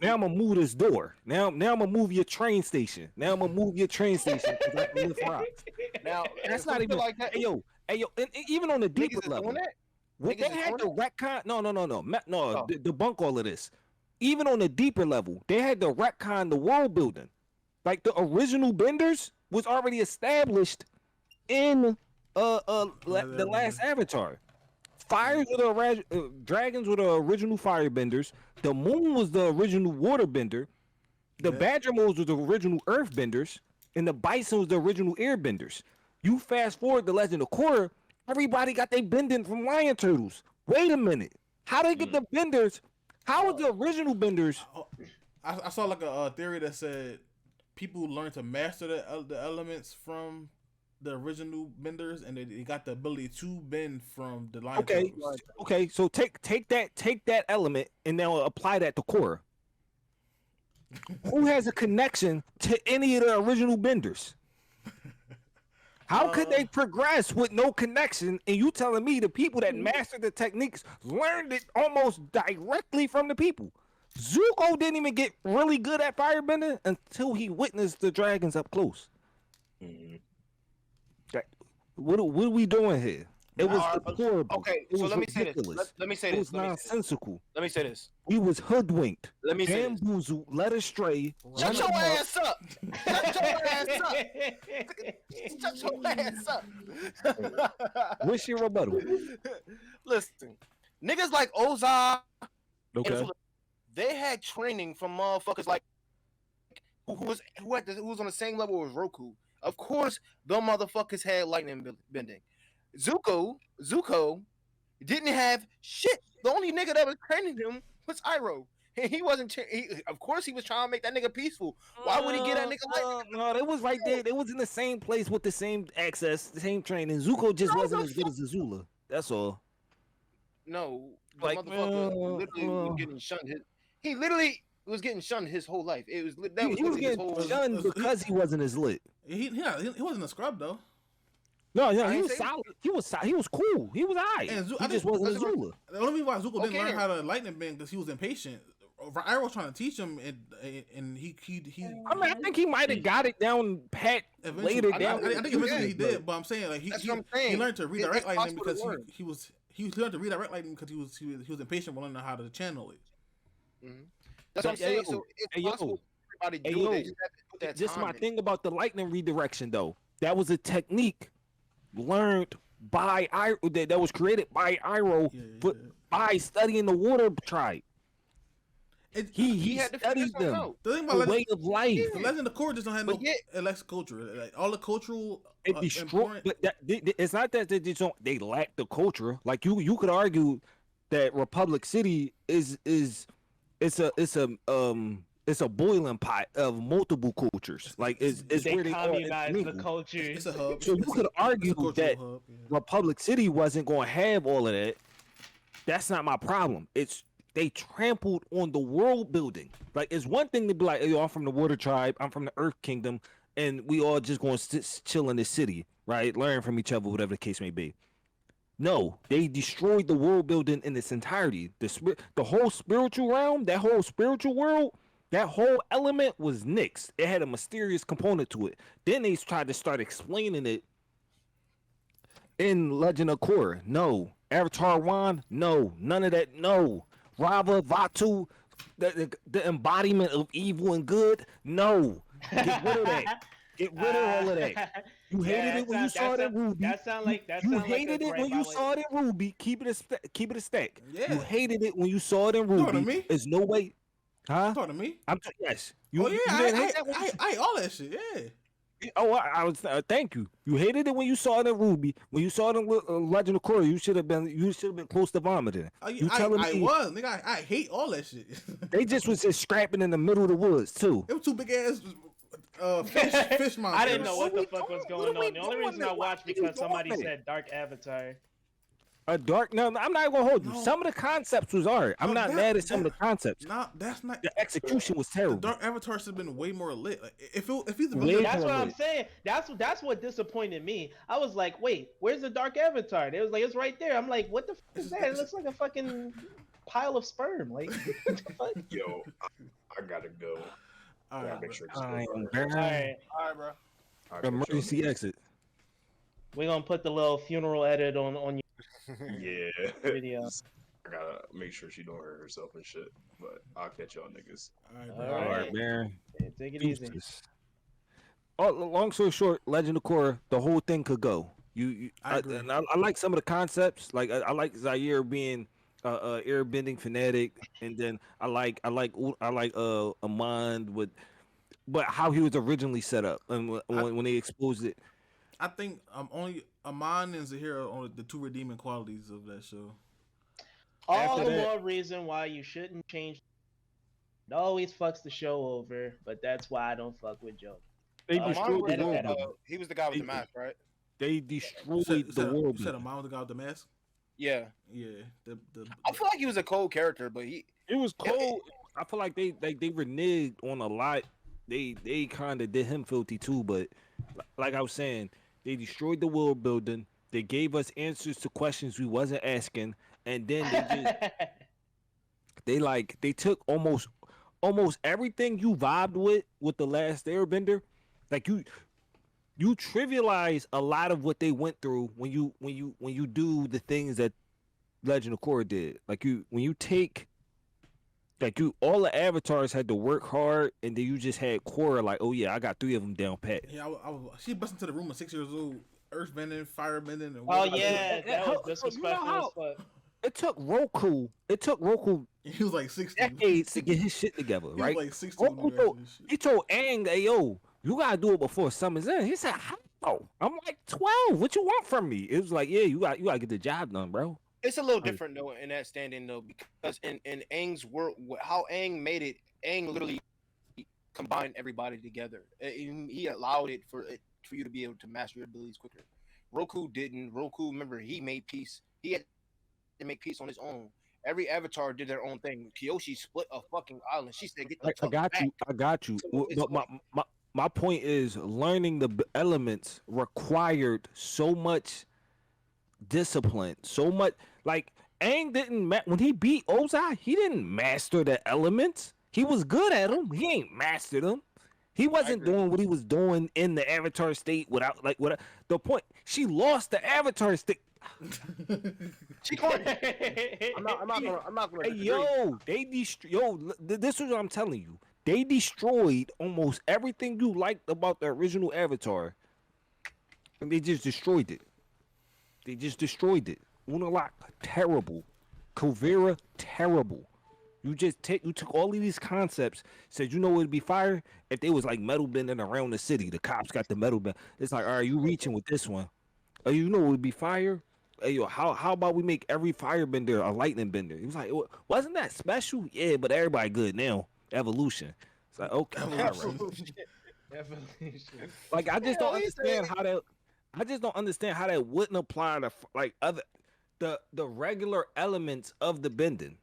Now I'm gonna move this door. Now I'm gonna move your train station. Now I'm gonna move your train station because I can lift rocks.
Now
that's not even like that. Hey yo, and even on the deeper level, what they had to retcon. No. Debunk all of this. Even on the deeper level, they had to retcon the world building. Like the original benders was already established in the last Avatar. Fires were the dragons were the original firebenders. The moon was the original waterbender. The badger moles were the original earthbenders, and the bison was the original airbenders. You fast forward the Legend of Korra, everybody got their bending from lion turtles. Wait a minute, how they get the benders? How was the original benders?
I saw like a theory that said people learned to master the elements from the original benders, and they got the ability to bend from the lion turtles.
Okay. So take that element and now apply that to Korra. Who has a connection to any of the original benders? How could they progress with no connection? And you telling me the people that mastered the techniques learned it almost directly from the people? Zuko didn't even get really good at firebending until he witnessed the dragons up close. Mm-hmm. What are we doing here? It was deplorable.
Okay, so let me say this. Let me say this.
It was nonsensical.
Let me say this.
We was hoodwinked.
Let me say this.
Bamboozled, led astray.
Shut your ass up. Shut your ass up. Shut your ass up.
What's your rebuttal?
Listen, niggas like Ozai,
okay,
they had training from motherfuckers like who was on the same level as Roku. Of course, the motherfuckers had lightning bending. Zuko didn't have shit. The only nigga that was training him was Iroh. And he wasn't. Of course, he was trying to make that nigga peaceful. Why would he get that nigga like?
No, they was right there. They was in the same place with the same access, the same training. Zuko just wasn't as good as Azula. That's all.
No, the motherfucker literally was getting shunned. He literally was getting shunned his whole life. It was
he was getting shunned because he wasn't as lit.
He wasn't a scrub though.
No, he was solid. He was cool. He was alright. He just wasn't Azula.
The only reason why Zuko didn't learn how to lightning bend because he was impatient. Iroh was trying to teach him, and he.
I mean, I think he might have got it down pat later down.
I think eventually he did, but I'm saying like he learned to redirect lightning because he learned to redirect lightning because he was impatient with learning how to channel it.
Mm-hmm. That's what I'm saying. So it's possible for everybody to do it.
Just my thing about the lightning redirection though. That was a technique learned by Iroh that was created by Iroh by studying the water tribe. He
had to
studies
figure something
them.
out.
The thing about
The way of life.
the Legend of Korra just don't have
But
no Alex culture. Like all the cultural
It destroy,
important.
but it's not that they just don't. They lack the culture. Like you could argue that Republic City is it's a boiling pot of multiple cultures. Like it's
They
where they all
communize the
intermingle.
cultures.
It's a hub.
So you could argue
cultural
that
hub. Yeah.
Republic City wasn't going to have all of that. That's not my problem. It's they trampled on the world building. Like it's one thing to be like, "Yo, I'm from the Water Tribe. I'm from the Earth Kingdom." And we all just going to chill in the city, right? Learn from each other, whatever the case may be. No, they destroyed the world building in its entirety. The whole spiritual realm, that whole spiritual world, that whole element was nixed. It had a mysterious component to it. Then they tried to start explaining it in Legend of Korra. No. Avatar 1, no. None of that, no. Rava, Vatu, the embodiment of evil and good, no. Get rid of that. Get rid of all of that. You hated it when you saw it in Ruby.
That sound like
you hated it when you saw it in Ruby. Keep it a stack.
Yeah.
You hated it when you saw it in
talking to
Ruby.
me?
There's no way. Huh?
Talking to me?
Yes.
Oh yeah,
you didn't hate that when
I all that shit. Yeah.
Oh, I was. Thank you. You hated it when you saw it in Ruby. When you saw it in Legend of Korra, you should have been close to vomiting.
I was, nigga. I hate all that shit.
They just was scrapping in the middle of the woods too.
It was two big ass fish monsters.
I didn't know what the
we
fuck was
doing?
going
What are
on.
we
The only reason
doing?
I watched
Why are you
because somebody
doing
said Dark Avatar.
A dark. No, I'm not gonna hold you.
No.
Some of the concepts was art. I'm not mad at some of the concepts.
That's not.
The execution was
The
terrible.
Dark Avatar should have been way more lit. Like, if he's the
Way
villain,
That's what I'm
lit.
saying. That's what disappointed me. I was like, wait, where's the Dark Avatar? They was like, it's right there. I'm like, what the fuck is that? It looks like a fucking pile of sperm. Like, what the fuck?
Yo, I gotta go.
all
Gotta
right,
make sure this
I
goes
am
right.
very-
All right,
All right, bro.
All right, make sure-
Emergency exit.
we're gonna put the little funeral edit on your
Yeah.
video.
I gotta make sure she don't hurt herself and shit. But I'll catch y'all niggas.
all right,
All
bro.
All
right.
right, man.
Hey, take it easy.
Deuces. Oh, long story short, Legend of Korra, the whole thing could go.
I agree.
And I like some of the concepts. Like I like Zaire being airbending fanatic, and then I like Amand with, but how he was originally set up and when they exposed it.
I think only Amon and Zahira are the two redeeming qualities of that show.
All
After
the
that-
more reason why you shouldn't change. It always fucks the show over, but that's why I don't fuck with Joe.
They
Amon
destroyed
was
the
the
world.
better.
building.
He was the guy with the mask, right?
They destroyed the world.
You said
building.
Amon was the guy with the mask.
Yeah.
Yeah.
I feel like he was a cold character, but he.
It was cold. I feel like they reneged on a lot. They kind of did him filthy too, but like I was saying, they destroyed the world building. They gave us answers to questions we wasn't asking, and then they took almost everything you vibed with the last Airbender. Like you trivialize a lot of what they went through when you do the things that Legend of Korra did. Like when you take. Like all the avatars had to work hard, and then you just had Korra like, oh yeah, I got 3 of them down pat.
Yeah, she busted into the room at 6 years old, earth bending, fire bending, and
Oh yeah, that was
You know
disrespectful
how-
as fuck.
It took Roku
he was like 60.
decades to get hhis shit together,
He
right?
was like 60 when he was doing this shit.
He told Aang, hey yo, you gotta do it before summer's in. He said, how? I'm like 12. What you want from me? It was like, yeah, you gotta get the job done, bro.
It's a little different though in that standing though, because in Aang's world, how Aang made it, Aang literally combined everybody together. He allowed it for you to be able to master your abilities quicker. Roku didn't. Roku, remember, he made peace. He had to make peace on his own. Every avatar did their own thing. Kyoshi split a fucking island. She said, "Get the
I
fuck
got
back."
you. I got you.
So it's
But my point is, learning the elements required so much discipline, so much. Like Aang didn't when he beat Ozai, he didn't master the elements. He was good at them. He ain't mastered them. He wasn't
agree.
doing what he was doing in the Avatar state without the point. She lost the Avatar state.
She caught it. I'm not gonna.
Hey,
disagree.
this is what I'm telling you. They destroyed almost everything you liked about the original Avatar, and they just destroyed it. Unalaq, terrible. Kuvira, terrible. You took all of these concepts, said you know what would be fire if they was like metal bending around the city. The cops got the metal bend. It's like, all right, you reaching with this one. Oh, you know what would be fire? Hey, yo, how about we make every firebender a lightning bender? He was like, wasn't that special? Yeah, but everybody good now. Evolution. It's like, okay, all right.
Evolution.
Like I just don't understand how that. I just don't understand how that wouldn't apply to like the regular elements of the bending.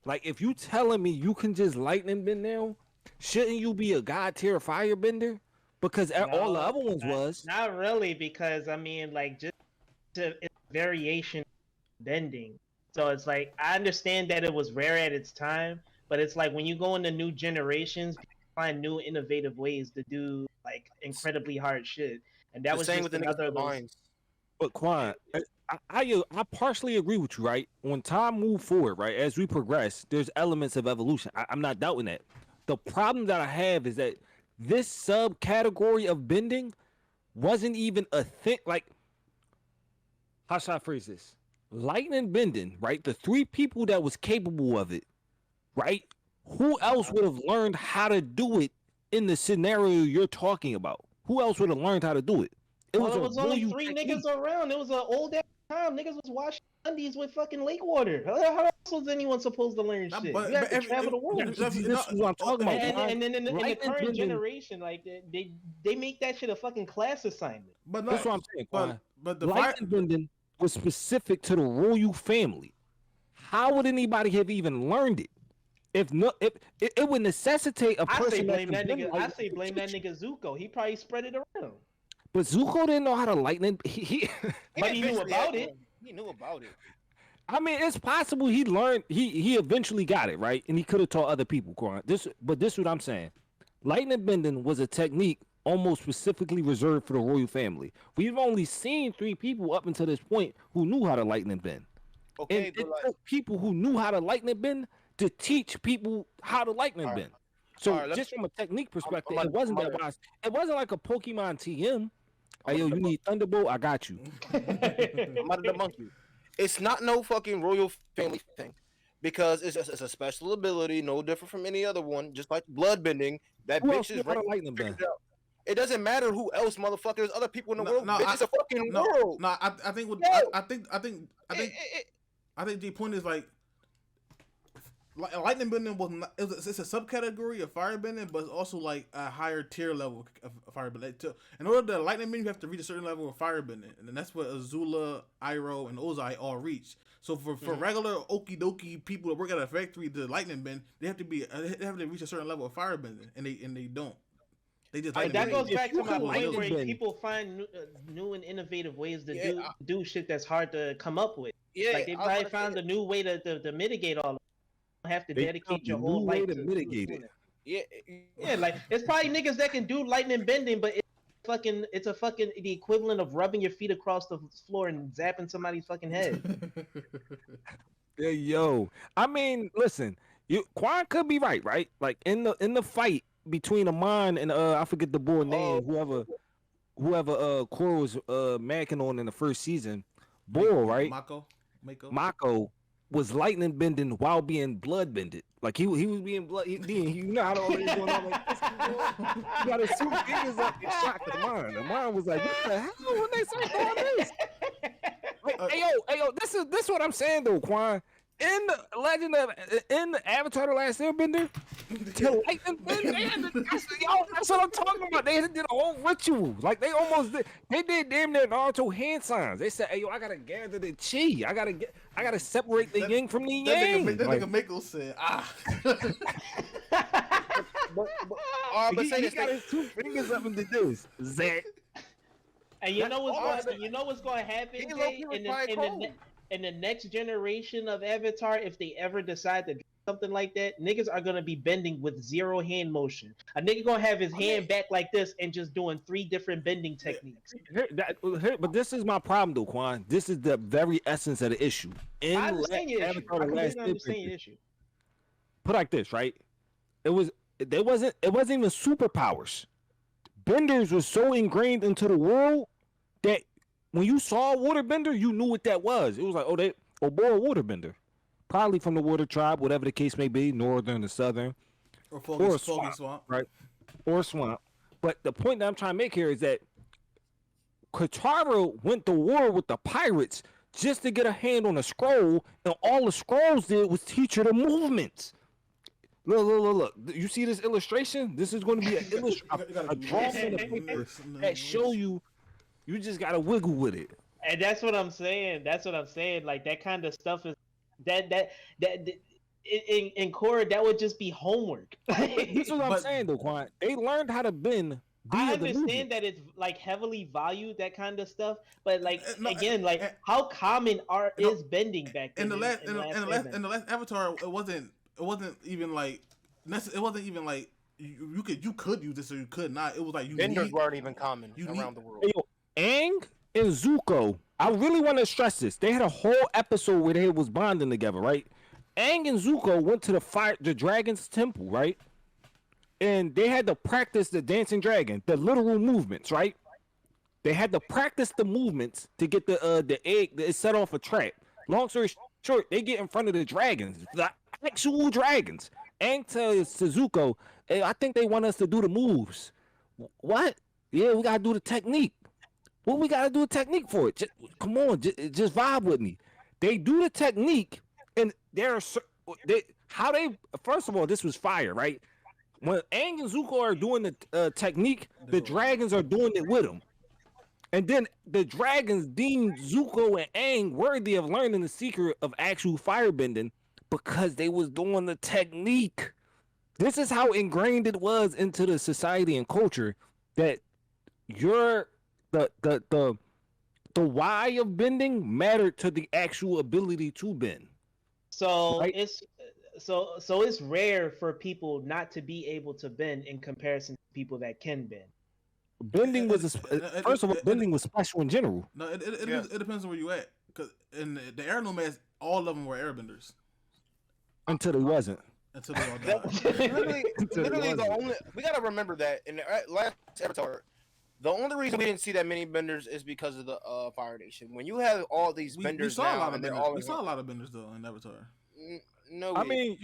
Like if you telling me you can just lightning bend now, shouldn't you be a god tier firebender? Because all the other ones was
not really, because I mean, like just it's variation bending. So it's like I understand that it was rare at its time, but it's like when you go into new generations, people find new innovative ways to do like incredibly hard shit, and that was
same
just
with the
another
niggas minds.
But Kwan, I partially agree with you, right? When time moved forward, right, as we progress, there's elements of evolution. I'm not doubting that. The problem that I have is that this subcategory of bending wasn't even a thing. Like, how should I phrase this? Lightning bending, right? The three people that was capable of it, right? Who else would have learned how to do it in the scenario you're talking about? Who else would have learned how to do it?
It was only three niggas around. It was an old ass time. Niggas was washing undies with fucking lake water. How else was anyone supposed to learn shit? You have to travel the world.
This is what I'm talking about.
And then in the current generation, like they make that shit a fucking class assignment.
But
that's what I'm saying.
But the
lightning bending was specific to the royal family. How would anybody have even learned it? If it would necessitate a person.
I say blame that nigga Zuko. He probably spread it around.
But Zuko didn't know how to lightning.
But he knew about it.
He knew about it.
I mean, it's possible he learned. He eventually got it right, and he could have taught other people. But this is what I'm saying. Lightning bending was a technique almost specifically reserved for the royal family. We've only seen 3 people up until this point who knew how to lightning bend.
Okay,
and it took people who knew how to lightning bend to teach people how to lightning bend. So just from a technique perspective, it wasn't that wise. It wasn't like a Pokemon TM. Hey, yo, you need Thunderbolt? I got you.
I'm out of the monkey. It's not no fucking royal family thing, because it's a special ability, no different from any other one. Just like blood bending, that bitch is right.
Lightning bend.
It doesn't matter who else, motherfucker. There's other people in the world. It's a fucking world.
No, I think the point is like lightning bending was not, it's a subcategory of fire bending, but it's also like a higher tier level of fire bending. In order to lightning bend, you have to reach a certain level of fire bending, and that's what Azula, Iroh, and Ozai all reach. So for regular okie dokie people that work at a factory to lightning bend, they have to reach a certain level of fire bending, and they don't. They just
that goes back to my point where people find new and innovative ways to do shit that's hard to come up with. Yeah, like they probably found a new way to mitigate all of it. You don't have to dedicate your whole life to
mitigate it.
Yeah, like it's probably niggas that can do lightning bending, but it's the equivalent of rubbing your feet across the floor and zapping somebody's fucking head.
Yeah, yo. I mean, listen, Kwan could be right? Like in the fight between Amon and I forget the boy name, whoever Korra was macking on in the first season, Bull, right? Mako was lightning bending while being blood bended. Like he was being blood. You know how all this going on like this. You got his 2 fingers up and shocked Amon. Amon was like, what the hell when they start doing this? Like, hey yo, this is what I'm saying though, Kwan. In the Avatar: The Last Airbender, to lightning bend, that's what I'm talking about. They did a whole ritual. Like they did damn near Naruto hand signs. They said, "Hey yo, I gotta gather the chi. I gotta separate the yin from the yang."
That nigga Mako said,
but he got his 2 fingers up into this. Zach.
And you know what's going to happen in the next generation of Avatar, if they ever decide to do something like that, niggas are gonna be bending with 0 hand motion. A nigga gonna have his hand back like this and just doing 3 different bending techniques.
But this is my problem though, Kwan. This is the very essence of the issue.
I understand your issue. I completely understand your issue.
Put like this, right? It wasn't even superpowers. Benders was so ingrained into the world that when you saw a waterbender, you knew what that was. It was like, boy, a waterbender. probably from the water tribe, whatever the case may be, northern or southern,
or swamp,
right? Or swamp. But the point that I'm trying to make here is that Katara went to war with the pirates just to get a hand on a scroll, and all the scrolls did was teach her the movements. Look. You see this illustration? This is going to be a drawing in the paper that show you. You just gotta wiggle with it.
And that's what I'm saying. Like that kind of stuff is that in Korra, that would just be homework.
This is what I'm saying though, Kwan. They learned how to bend.
I understand that it's like heavily valued, that kind of stuff, but like how common is bending back then?
In the last Avatar, it wasn't even like you could use this or you could not. It was like
benders weren't even common around the world.
Hey, Aang and Zuko, I really want to stress this. They had a whole episode where they was bonding together, right? Aang and Zuko went to the dragon's temple, right? And they had to practice the dancing dragon, the literal movements, right? They had to practice the movements to get the egg that is set off a trap. Long story short, they get in front of the dragons, the actual dragons. Aang tells Zuko, "Hey, I think they want us to do the moves." What? Yeah, we gotta do the technique. What we gotta do a technique for it? Come on, just vibe with me. They do the technique, and first of all, this was fire, right? When Aang and Zuko are doing the technique, the dragons are doing it with them. And then the dragons deemed Zuko and Aang worthy of learning the secret of actual firebending because they was doing the technique. This is how ingrained it was into the society and culture that the why of bending mattered to the actual ability to bend.
So right? It's rare for people not to be able to bend in comparison to people that can bend.
Bending was bending was special in general.
No, it depends on where you at. Cause in the air nomads, all of them were airbenders.
Until it wasn't.
Until they all died.
literally the only we gotta remember that in the last Avatar, the only reason we didn't see that many benders is because of the Fire Nation. When you have all these benders
we saw a lot of benders though in Avatar.
No,
I mean,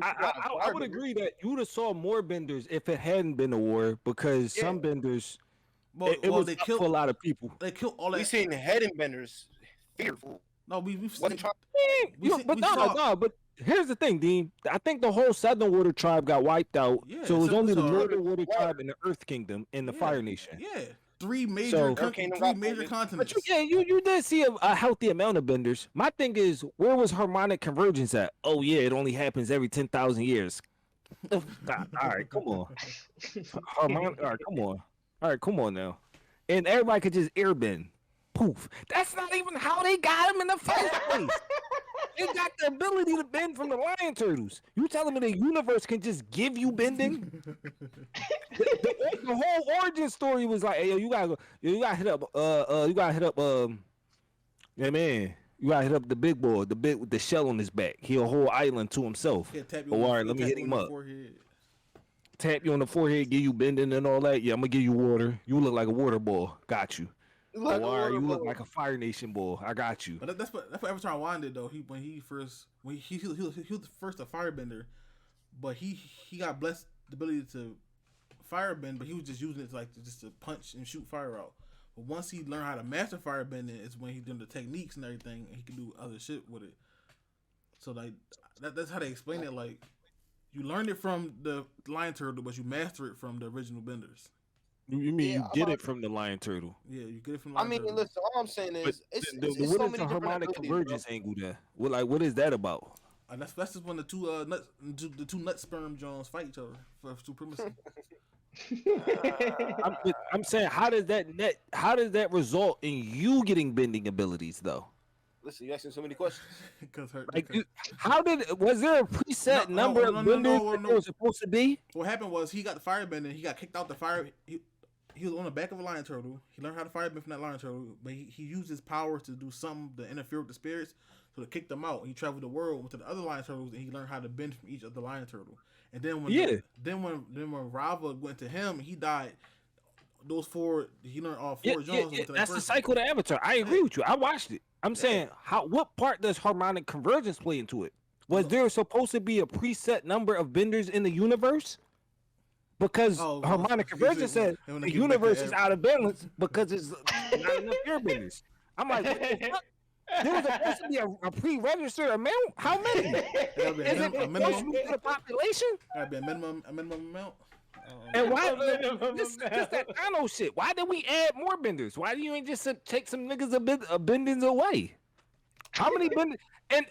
I would agree that you would have saw more benders if it hadn't been a war because some benders. They killed a lot of people.
They killed all that.
We seen head benders fearful.
No, we've
seen.
But here's the thing, Deem. I think the whole Southern Water Tribe got wiped out. Yeah, so it was only the Northern Water Tribe and the Earth Kingdom and the Fire Nation.
Yeah, three major continents.
But you did see a healthy amount of benders. My thing is, where was harmonic convergence at? Oh yeah, it only happens every 10,000 years. All right, come on. All right, come on now. And everybody could just airbend. Poof. That's not even how they got him in the first place. They got the ability to bend from the lion turtles. You telling me the universe can just give you bending? the whole origin story was like, hey, you gotta hit up, yeah, man. You gotta hit up the big boy, with the shell on his back. He a whole island to himself. All right, let me hit him up. Tap you on the forehead, give you bending and all that. Yeah, I'm gonna give you water. You look like a water ball. Got you. You look like a Fire Nation ball. I got you.
But that's what Avatar 1 did though. He was first a firebender, but he got blessed the ability to firebend, but he was just using it to punch and shoot fire out. But once he learned how to master firebending, is when he did the techniques and everything, and he can do other shit with it. So like that's how they explain it. Like you learned it from the lion turtle, but you master it from the original benders.
You mean you get it from the lion turtle?
Yeah, you get it from the lion turtle.
Listen, all I'm saying is it's
what is the harmonic convergence angle there? What is that about?
That's just when the two nut sperm Jones fight each other for supremacy.
I'm saying, how does that result in you getting bending abilities though?
Listen, you asking so many questions.
Was there a preset number of benders that was supposed to be?
What happened was he got the firebending. He got kicked out the fire. He was on the back of a lion turtle. He learned how to firebend from that lion turtle, but he used his powers to do something to interfere with the spirits, so they kicked them out. He traveled the world, went to the other lion turtles, and he learned how to bend from each of the lion turtle. And then when Rava went to him, he died. Those four, he learned all four Jones.
That's the cycle of the Avatar. I agree with you. I watched it. I'm saying, what part does harmonic convergence play into it? Was there supposed to be a preset number of benders in the universe? Because harmonic convergence said the universe is out of balance because it's not enough airbenders. I'm like, what the fuck? There was supposed to be a pre-registered amount. How many? Is it a minimum for the population?
Gotta be a minimum amount.
And why this that Thanos shit? Why did we add more benders? Why do you ain't just take some niggas bendings away? How many benders? And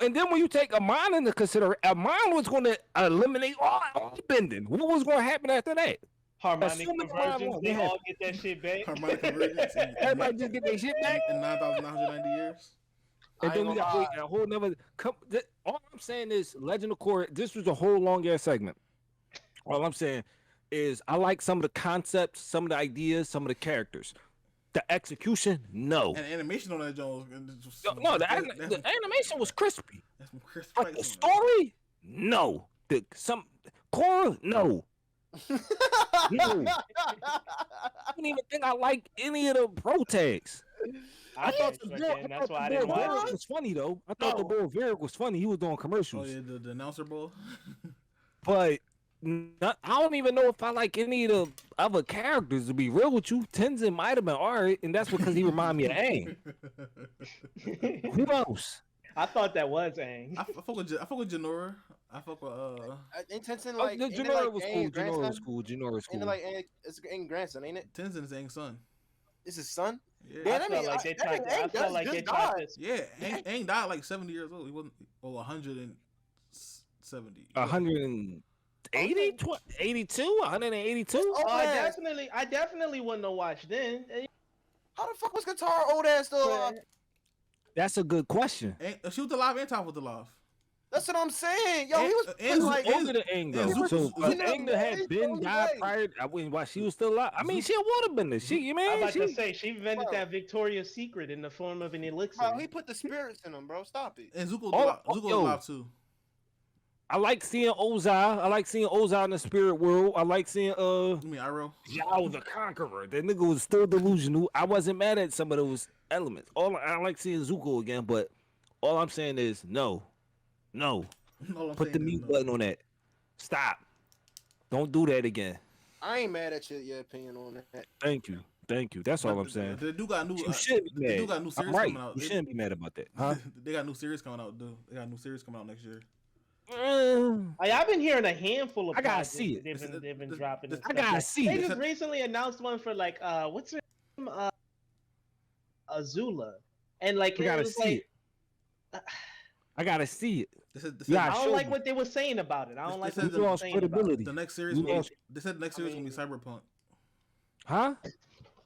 then when you take Amon into consideration, Amon was going to eliminate all bending. What was going to happen after that?
Harmonic convergence, they all get that shit back.
Harmonic convergence.
Everybody just get their shit back
in 9,990 years.
And then we got to wait a whole nother. All I'm saying is, Legend of Korra. This was a whole long ass segment. All I'm saying is, I like some of the concepts, some of the ideas, some of the characters. The execution, no.
And animation on that Jones.
No, the animation was crispy.
That's some crisp.
But the story, no. Korra, no. No. I don't even think I like any of the pro tags.
I thought the boy
was funny though. I thought the boy Varric was funny. He was doing commercials.
Oh yeah, the announcer bull.
But I don't even know if I like any of the other characters. To be real with you, Tenzin might have been alright, and that's because he reminded me of Aang. Who else?
I thought that was Aang.
I fuck with Janora. I fuck with
Tenzin like
Janora was cool. Janora was cool. Janora was cool.
And like it's Aang's grandson, ain't it?
Tenzin is Aang's son.
It's his son.
Yeah,
I felt like they tried to.
Yeah, Aang died like 70 years old. He wasn't 170.
180, 82, 182.
Oh, I definitely wouldn't have watched then.
How the fuck was Katara old ass still alive?
That's a good question.
She was alive and Top was alive.
That's what I'm saying. Yo, he was
like older than Aang though. So Aang had been died prior. I mean, while she was still alive. I mean, she a waterbender.
I'm about to say she invented that Victoria's Secret in the form of an elixir.
Bro, he put the spirits in him, bro. Stop it.
And Zuko's alive too.
I like seeing Ozai. I like seeing Ozai in the spirit world. I like seeing
You mean Iroh?
Zhao the Conqueror. That nigga was still delusional. I wasn't mad at some of those elements. I like seeing Zuko again, but all I'm saying is no. Put the mute button on that. Stop. Don't do that again.
I ain't mad at your opinion on that.
Thank you. That's all I'm saying.
They do got new.
You shouldn't be mad.
They do got new series coming out.
You shouldn't be mad about that, huh?
They got new series coming out, dude. They got new series coming out next year.
I've been hearing a handful of.
I gotta see it.
They've been dropping.
I gotta see
it. They just recently announced one for like what's her name? Azula, and like
I gotta see it. I gotta see it.
I don't like what they were saying about it. I don't like what they were saying about it.
The next series, they said the next series gonna be Cyberpunk.
Huh?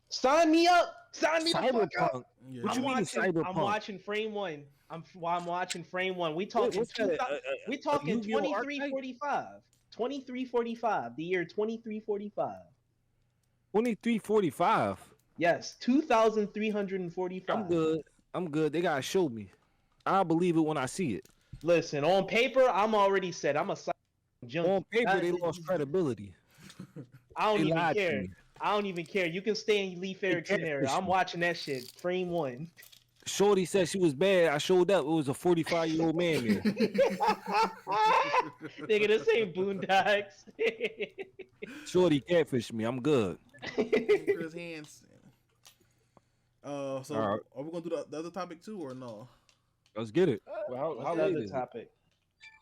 Sign me up. Sign me
Cyberpunk.
the fuck up.
Yeah.
What you mean Cyberpunk?
I'm watching Frame 1. I'm watching Frame 1. We talking 2345. 2345. The year 2345.
2345.
Yes, 2345.
I'm good. They gotta show me. I'll believe it when I see it.
Listen, on paper, I'm already set. I'm a junkie.
On paper, they lost credibility.
I don't even care. I don't even care. You can stay in Lee Ferrick's scenario. I'm watching that shit. Frame 1.
Shorty said she was bad. I showed up. It was a 45-year-old man there.
Nigga, this ain't Boondocks.
Shorty catfished me. I'm good.
His hands. So are we gonna do the other topic too, or no?
Let's get it.
How late is topic?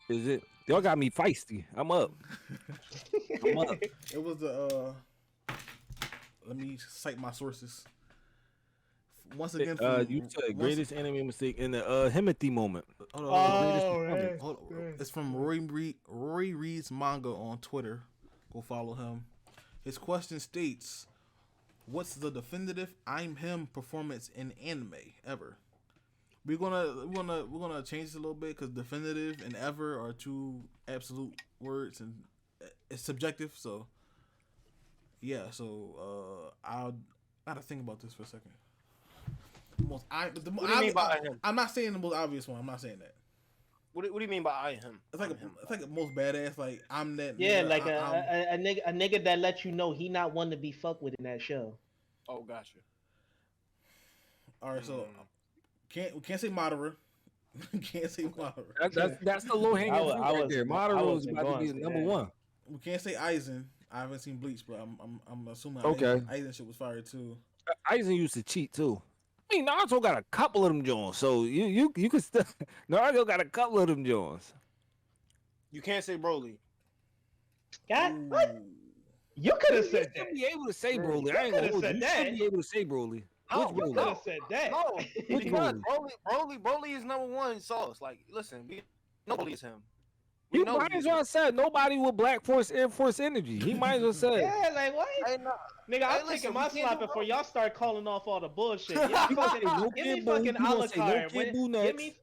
Is it? Y'all got me feisty. I'm up. I'm up.
It was the let me cite my sources. Once again,
you said greatest anime mistake in the Himothy moment.
It's from Roy Reed's manga on Twitter. Go follow him. His question states, "What's the definitive I'm him performance in anime ever?" We're gonna change this a little bit because definitive and ever are two absolute words and it's subjective. So yeah, I gotta think about this for a second. I'm not saying the most obvious one. I'm not saying that.
What do you mean by I him?
It's like the most badass. Like I'm that.
Yeah, nigga, like a nigga that lets you know he not one to be fucked with in that show.
Oh, gotcha.
All right, so we can't say Madara. You can't say Madara.
That's the low hanging fruit right there. Madara is about to be the number one.
We can't say Aizen. I haven't seen Bleach, but I'm assuming Aizen shit was fire too.
Aizen used to cheat too. I mean, Naruto got a couple of them Jones, so you could still. Naruto got a couple of them Jones.
You can't say Broly.
God, what? You could have said that.
You should be able to say Broly. I ain't gonna hold you. You should be able to say Broly.
You could have said that.
No, because Broly is number one sauce. Like, listen, nobody is him.
You might as well said nobody with Black Force Air Force energy. He might as well say.
Yeah, like what? Nigga, I'm taking my slap before y'all start calling off all the bullshit. Give me fucking Alucard. Give me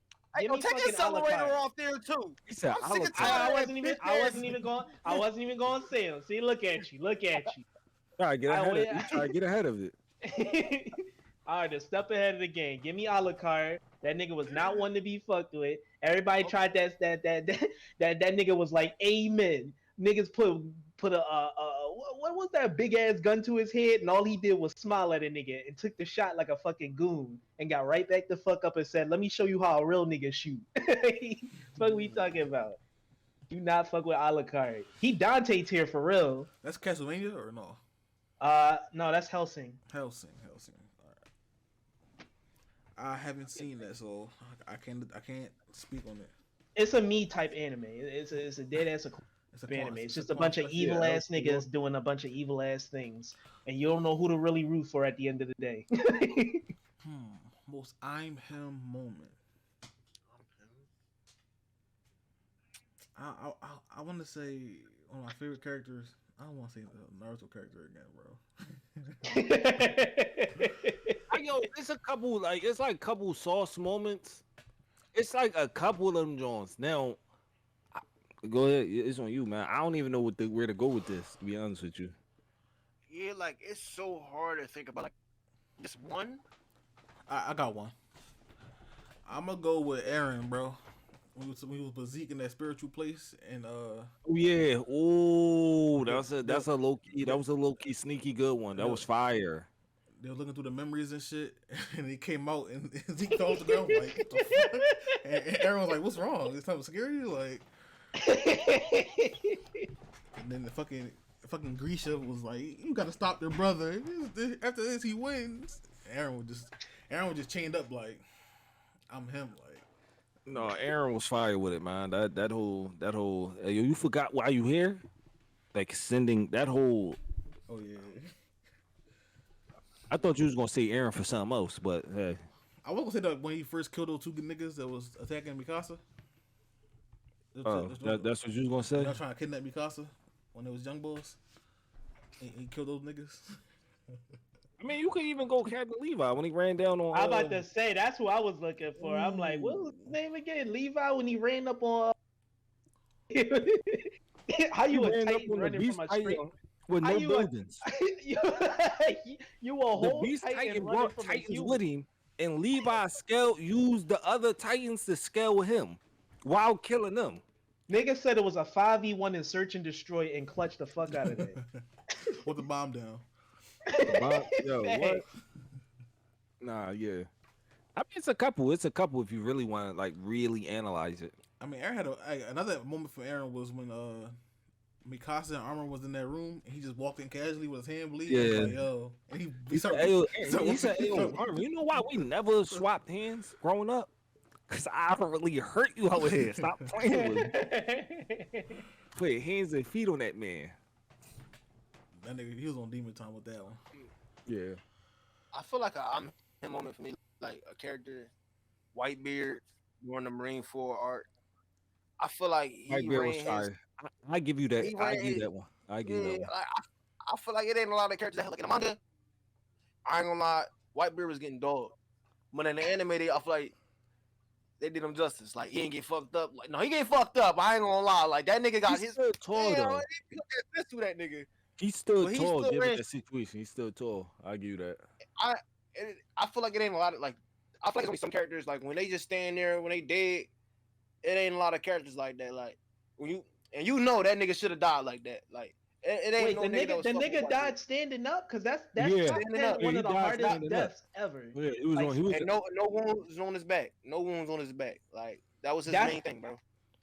take accelerator off there too.
He said,
I wasn't even going to say him. See, look at you.
All right, get ahead of it. Try to get ahead of it.
All right, just step ahead of the game. Give me Alucard. That nigga was not one to be fucked with. Everybody tried that nigga was like, amen. Niggas put a what was that big ass gun to his head, and all he did was smile at a nigga and took the shot like a fucking goon and got right back the fuck up and said, "Let me show you how a real nigga shoot." What we talking about? You not fuck with Alucard. He Dante tier for real.
That's Castlevania or no?
No, that's Helsing.
Helsing. All right. I haven't seen that, so I can't speak on it.
It's a me type anime. It's a dead ass anime. It's just a bunch of evil ass niggas doing a bunch of evil ass things, and you don't know who to really root for at the end of the day.
Most I'm him moment. I want to say one of my favorite characters. I don't want to say the Naruto character again, bro.
Yo, it's a couple couple sauce moments. It's like a couple of them Jones. Now, go ahead. It's on you, man. I don't even know where to go with this. To be honest with you.
Yeah, like it's so hard to think about. Like, just one.
I got one. I'm gonna go with Eren, bro. We was with Zeke in that spiritual place, and
oh yeah, oh that's a low key. That was a low key sneaky good one. That was fire.
They were looking through the memories and shit, and he came out, and Zeke fell to the ground like, what the fuck? And Eren was like, "What's wrong? Is something security?" Like, and then the fucking Grisha was like, "You gotta stop your brother. After this, he wins." Eren was just chained up like, "I'm him." Like,
no, Eren was fire with it, man. That whole you forgot why you here, like sending that whole.
Oh yeah.
I thought you was gonna say Eren for something else, but hey.
I was gonna say that when he first killed those two niggas that was attacking Mikasa.
Oh, that's what you was gonna say?
They were trying to kidnap Mikasa when it was young boys. And he killed those niggas.
I mean, you could even go Captain Levi when he ran down on.
I'm about to say that's who I was looking for. I'm like, what was his name again? Levi when he ran up on. How you a Titan running from a street?
With no buildings.
You a whole
the Beast Titan brought Titans with him, and Levi used the other Titans to scale with him while killing them.
Nigga said it was a 5v1 in search and destroy and clutch the fuck out of it.
With the bomb down.
Yo, what? Nah, yeah. I mean, it's a couple if you really want to like really analyze it.
I mean, Eren had another moment for Eren was when Mikasa and Armor was in that room, and he just walked in casually with his hand bleeding.
Yeah.
Like, yo. And he
said, Armor, you know why we never swapped hands growing up? Because I really hurt you over here. Stop playing with me. Put hands and feet on that man.
That nigga, he was on demon time with that one.
Yeah.
I feel like a moment for me, like a character, Whitebeard during the Marine 4 arc. I feel like he ran his...
I give you that. I give you that one. I give you that one.
I feel like it ain't a lot of characters that like in the manga. I ain't gonna lie, Whitebeard was getting dogged, but in the anime, I feel like they did him justice. Like he ain't get fucked up. Like no, he get fucked up. I ain't gonna lie. Like that nigga got his
tall though.
To that nigga.
He's still tall. Given that situation, he's still tall. I give you that.
I feel like it ain't a lot of like. I feel like some characters like when they just stand there when they dead, it ain't a lot of characters like that. Like when you know that nigga should have died like that. Like It ain't
Wait,
no
the nigga died standing up, cause that's
Yeah.
top 10 one
he
of the
died
hardest
standing up.
deaths ever.
Yeah, it was
Like,
on. He was.
And no wounds on his back. No wounds on his back. Like that was his main thing, bro.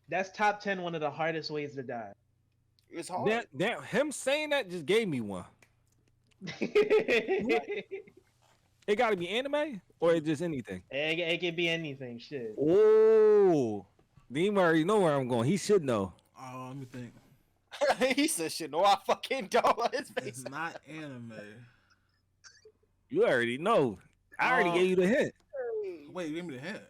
That's top 10 one of the hardest ways to die.
It's hard.
That him saying that just gave me one. It got to be anime or it just anything.
It can be anything. Shit.
Oh, Deem already know where I'm going. He should know.
Oh, let me think.
He said shit. No, I fucking don't. His face.
It's not anime.
You already know. I already gave you the hint.
Wait, give me the hint.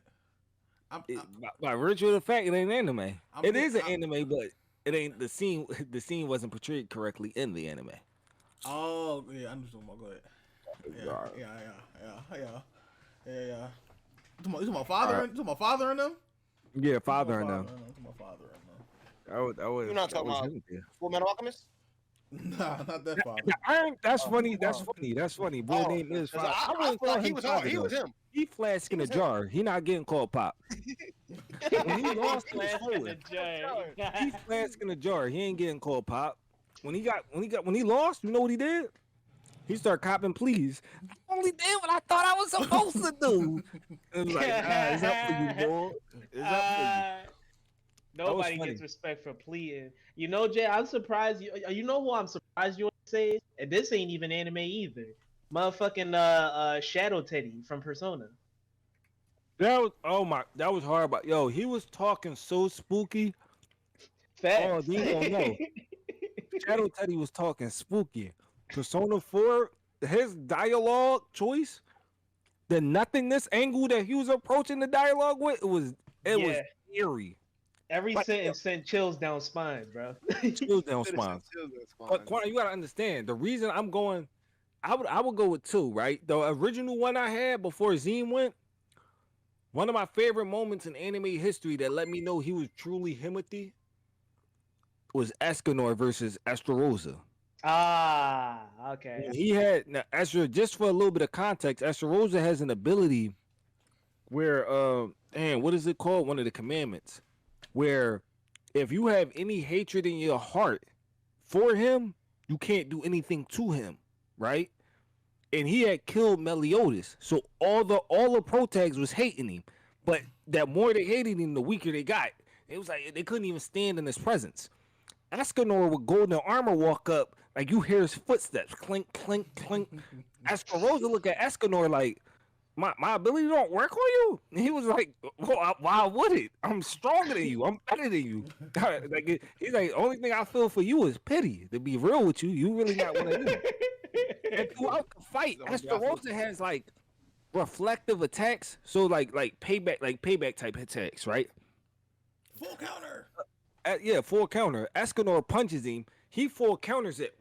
By virtue of the fact, it ain't anime. It is an anime, but it ain't the scene. The scene wasn't portrayed correctly in the anime.
Oh yeah, I understand. Go ahead. Yeah. You talking about father? You talking about father in them?
Yeah, father in them.
My father in them.
You're
not talking about Full Metal Alchemist?
Nah, not that father.
That's funny. That's funny. Boy name is father.
I thought he was hard. He was him.
He flask in a jar. He not getting called Pop. When he lost, he was forward. He flask in a jar. He ain't getting called Pop. When he lost, you know what he did? He started copping pleas. I only did what I thought I was supposed to do. It was like, it's up for you, boy. It's up for you.
Nobody gets respect for pleading. You know, Jay, I'm surprised you know who I'm surprised you say? And this ain't even anime either. Motherfucking Shadow Teddy from Persona.
That was hard. But yo, he was talking so spooky.
Facts.
Oh, you don't know. Shadow Teddy was talking spooky. Persona 4, his dialogue choice, the nothingness angle that he was approaching the dialogue with, it was eerie.
Every sentence sent chills down spine, bro.
Chills down spine. But Kwan, you gotta understand the reason I'm going. I would go with 2, right? The original one I had before Zeim went. One of my favorite moments in anime history that let me know he was truly Himothy was Escanor versus Estarossa.
Ah, okay.
He had Estra, just for a little bit of context, Estarossa has an ability where what is it called? One of the commandments. Where if you have any hatred in your heart for him, you can't do anything to him, right? And he had killed Meliodas, so all the protags was hating him. But that more they hated him, the weaker they got. It was like they couldn't even stand in his presence. Escanor with golden armor walk up, like you hear his footsteps, clink, clink, clink. Estarossa look at Escanor like, my ability don't work on you? And he was like, well, why would it? I'm stronger than you. I'm better than you. He's like, the only thing I feel for you is pity. To be real with you, you really not one of them. And throughout the fight, Estarossa has like reflective attacks. So like payback type attacks, right?
Full counter.
Full counter. Escanor punches him. He full counters it.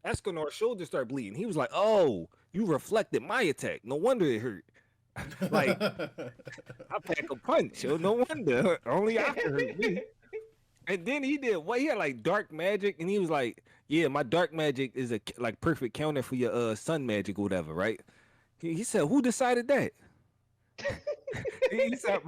Escanor's shoulder start bleeding. He was like, oh, you reflected my attack. No wonder it hurt. Like, I pack a punch. Yo. No wonder. Only I can hurt me. And then he did what? He had like dark magic, and he was like, yeah, my dark magic is a like perfect counter for your sun magic or whatever, right? He said, who decided that? he said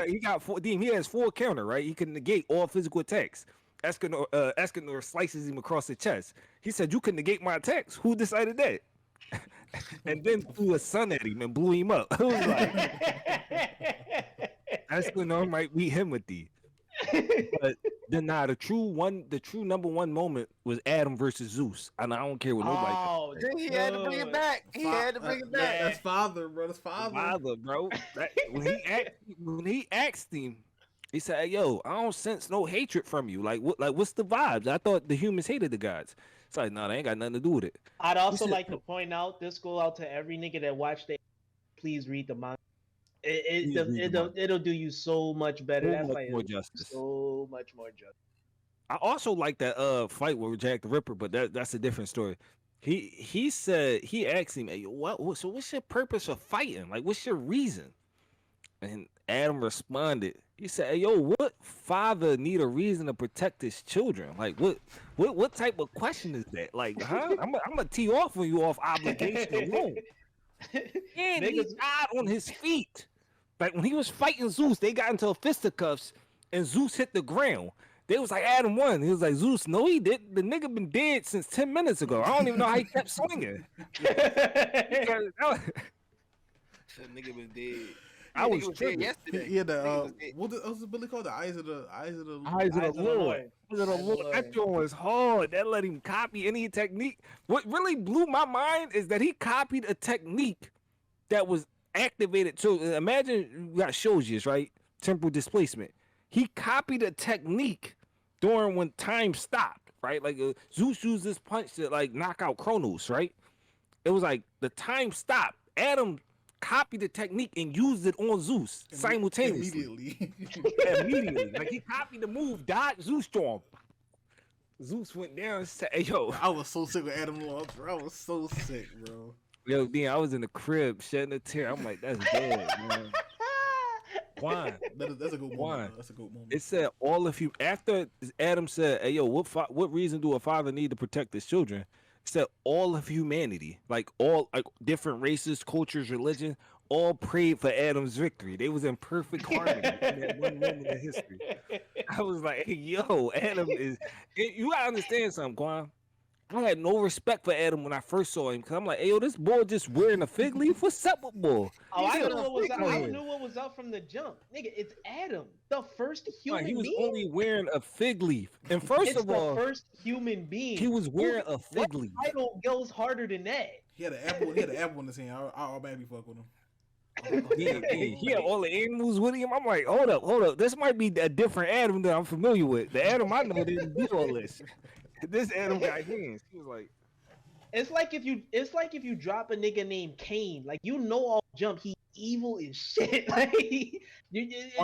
he got Deem. He has 4 counter, right? He can negate all physical attacks. Escanor slices him across the chest. He said, you can negate my attacks. Who decided that? And then threw a sun at him and blew him up. I was like, Escanor might beat him with thee. But then the true number 1 moment was Adam versus Zeus. And I don't care what nobody.
Oh, then he had to bring it back. He had to bring it back.
That's father, bro. That's father.
Father, bro. When he asked him, he said, hey, yo, I don't sense no hatred from you. Like what's the vibes? I thought the humans hated the gods. It's like, no, they ain't got nothing to do with it.
I'd also like to point out, this go out to every nigga that watched it. Please read the manga. It'll do you so much better.
So much more justice.
So much more justice.
I also like that fight with Jack the Ripper, but that's a different story. He said, he asked him, hey, so what's your purpose of fighting? Like, what's your reason? And Adam responded, he said, hey, yo, what father need a reason to protect his children? Like, what type of question is that? Like, huh? I'm gonna tee off on you off obligation alone. And he died on his feet. Like, when he was fighting Zeus, they got into fisticuffs, and Zeus hit the ground. They was like, Adam won. He was like, Zeus, no, he did. The nigga been dead since 10 minutes ago. I don't even know how he kept swinging.
That nigga was dead.
I was
dead yesterday.
He had the what was Billy called? The eyes of the
Lord. That joint was hard. That let him copy any technique. What really blew my mind is that he copied a technique that was activated. So imagine you got Shoji's, right? Temporal displacement. He copied a technique during when time stopped, right? Like Zeus used this punch to like knock out Kronos, right? It was like the time stopped. Adam copied the technique and used it on Zeus simultaneously. Immediately. Like he copied the move, dodged Zeus storm. Zeus went down and said, hey, yo.
I was so sick with Adam lost, bro. I was so sick, bro.
Yo, Dean, I was in the crib shedding a tear. I'm like, that's dead, man. Kwan.
That's a good moment. That's a good moment.
It said all of you, after Adam said, hey, yo, what reason do a father need to protect his children? It said all of humanity, like all like different races, cultures, religion, all prayed for Adam's victory. They was in perfect harmony in that one moment in history. I was like, hey, yo, Adam is, you gotta understand something, Kwan. I had no respect for Adam when I first saw him because I'm like, hey, yo, this boy just wearing a fig leaf. What's up with boy?
Oh, I knew what was up from the jump. Nigga, it's Adam, the first human being.
He was only wearing a fig leaf. And first of all,
the first human being.
He was wearing a fig leaf.
Title goes harder than that.
He had an apple. He had an apple in his hand. I automatically fuck with him.
He had all the animals with him. I'm like, hold up. This might be a different Adam that I'm familiar with. The Adam I know didn't do all this. This Adam got hands. He was like,
it's like if you drop a nigga named Cain, like you know all jump, he evil as shit. Like it's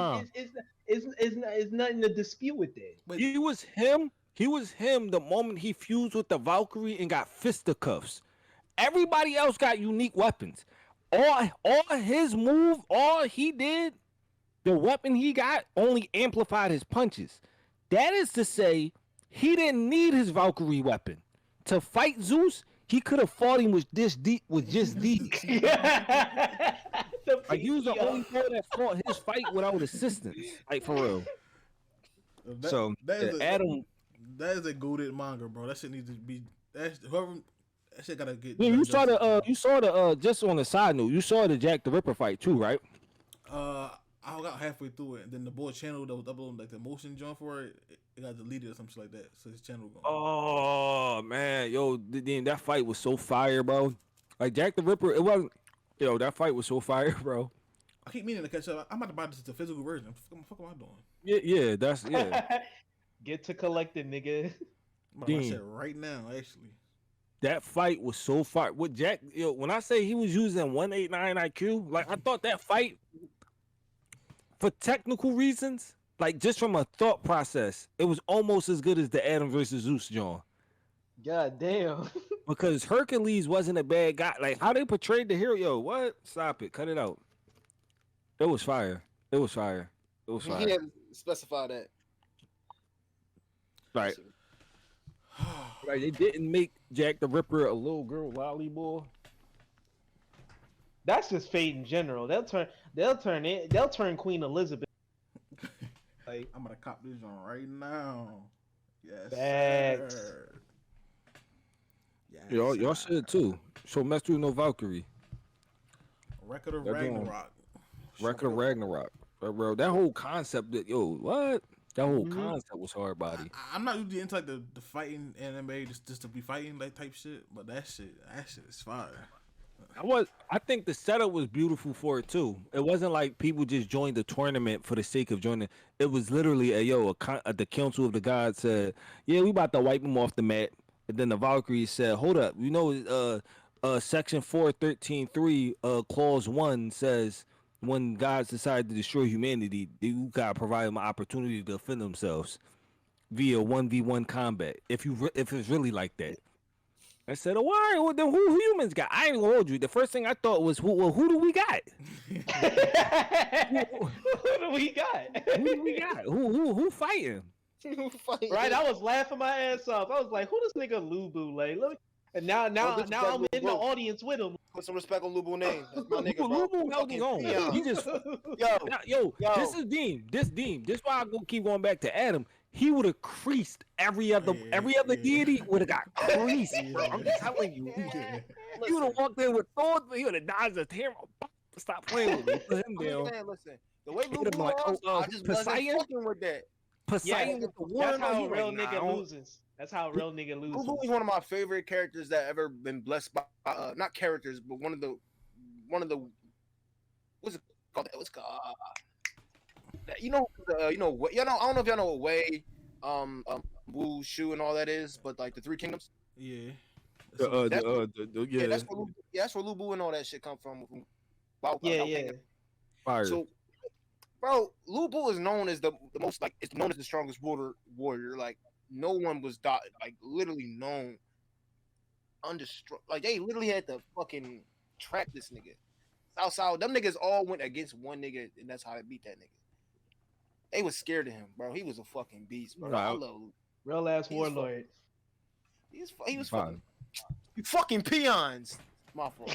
nothing to dispute with that.
But he was him the moment he fused with the Valkyrie and got fisticuffs. Everybody else got unique weapons. All his move, all he did, the weapon he got only amplified his punches. That is to say, he didn't need his Valkyrie weapon to fight Zeus. He could have fought him with just these. Like he was the only one that fought his fight without assistance. Like for real. Adam.
That is a goated manga, bro. That shit needs to be. That shit gotta get.
Yeah, you saw the just on the side note. You saw the Jack the Ripper fight too, right?
I got halfway through it, and then the boy channel that was uploading like the motion joint for it, it got deleted or something like that. So his channel gone.
Oh man, yo, that fight was so fire, bro. Like Jack the Ripper, it wasn't. Yo, that fight was so fire, bro.
I keep meaning to catch up. I'm about to buy this the physical version. What the fuck am I doing?
Yeah,
Get to collecting, nigga.
I'm about to buy shit right now, actually.
That fight was so fire. With Jack, yo, when I say he was using 189 IQ, like I thought that fight, for technical reasons, like just from a thought process, it was almost as good as the Adam versus Zeus John.
God damn.
Because Hercules wasn't a bad guy. Like how they portrayed the hero, yo, what? Stop it. Cut it out. It was fire. He didn't
specify that.
Right. Like they didn't make Jack the Ripper a little girl lolly boy.
That's just fate in general. They'll turn Queen Elizabeth.
Like, I'm gonna cop this on right now. Yes.
Facts.
Sir. Yes,
y'all should too. So mess with no Valkyrie.
Record of Ragnarok.
Record of Ragnarok. Bro, that whole concept that what? That whole concept was hard body.
I'm not usually into like the fighting anime just to be fighting like type shit, but that shit is fire.
I think the setup was beautiful for it too. It wasn't like people just joined the tournament for the sake of joining. It was literally the Council of the Gods said, yeah, we about to wipe them off the mat. And then the Valkyries said, hold up, section 413.3 clause 1 says when gods decide to destroy humanity, you gotta provide them an opportunity to defend themselves via 1v1 combat. If it's really like that. I said, all right, well, then who humans got? I ain't gonna hold you. The first thing I thought was, who do we got?
Who do we got?
Who fighting?
Right, I was laughing my ass off. I was like, who this nigga Lubu? Like, look, and now I'm in the audience with him.
Put some respect on Lubu's name. That's my nigga,
bro. Lubu held his own. He just, yo, this is Deem. This why I keep going back to Adam. he would have creased every other deity would have got creased, bro. I'm telling you. He would have walked in with Thor, he would have dodged the hammer. Stop playing with me. Put him down.
Listen, the way Lubu was, I just wasn't fucking with that.
Poseidon with the one.
That's how a real nigga loses. That's how a real nigga loses.
Lubu is one of my favorite characters that ever been blessed by not characters, but one of the what's it called? What's called? You know what? I don't know if y'all know what Way, Wu, Shu, and all that is, but like the Three Kingdoms.
Yeah.
That's where Lubu and all that shit come from.
Yeah.
Fire.
So, bro, Lubu is known as the most it's known as the strongest warrior. Like no one was literally known undestructible. Like they literally had to fucking trap this nigga. South, them niggas all went against one nigga, and that's how they beat that nigga. They was scared of him, bro. He was a fucking beast, bro. I love
real ass warlord.
He was fucking. You fucking peons. My fault.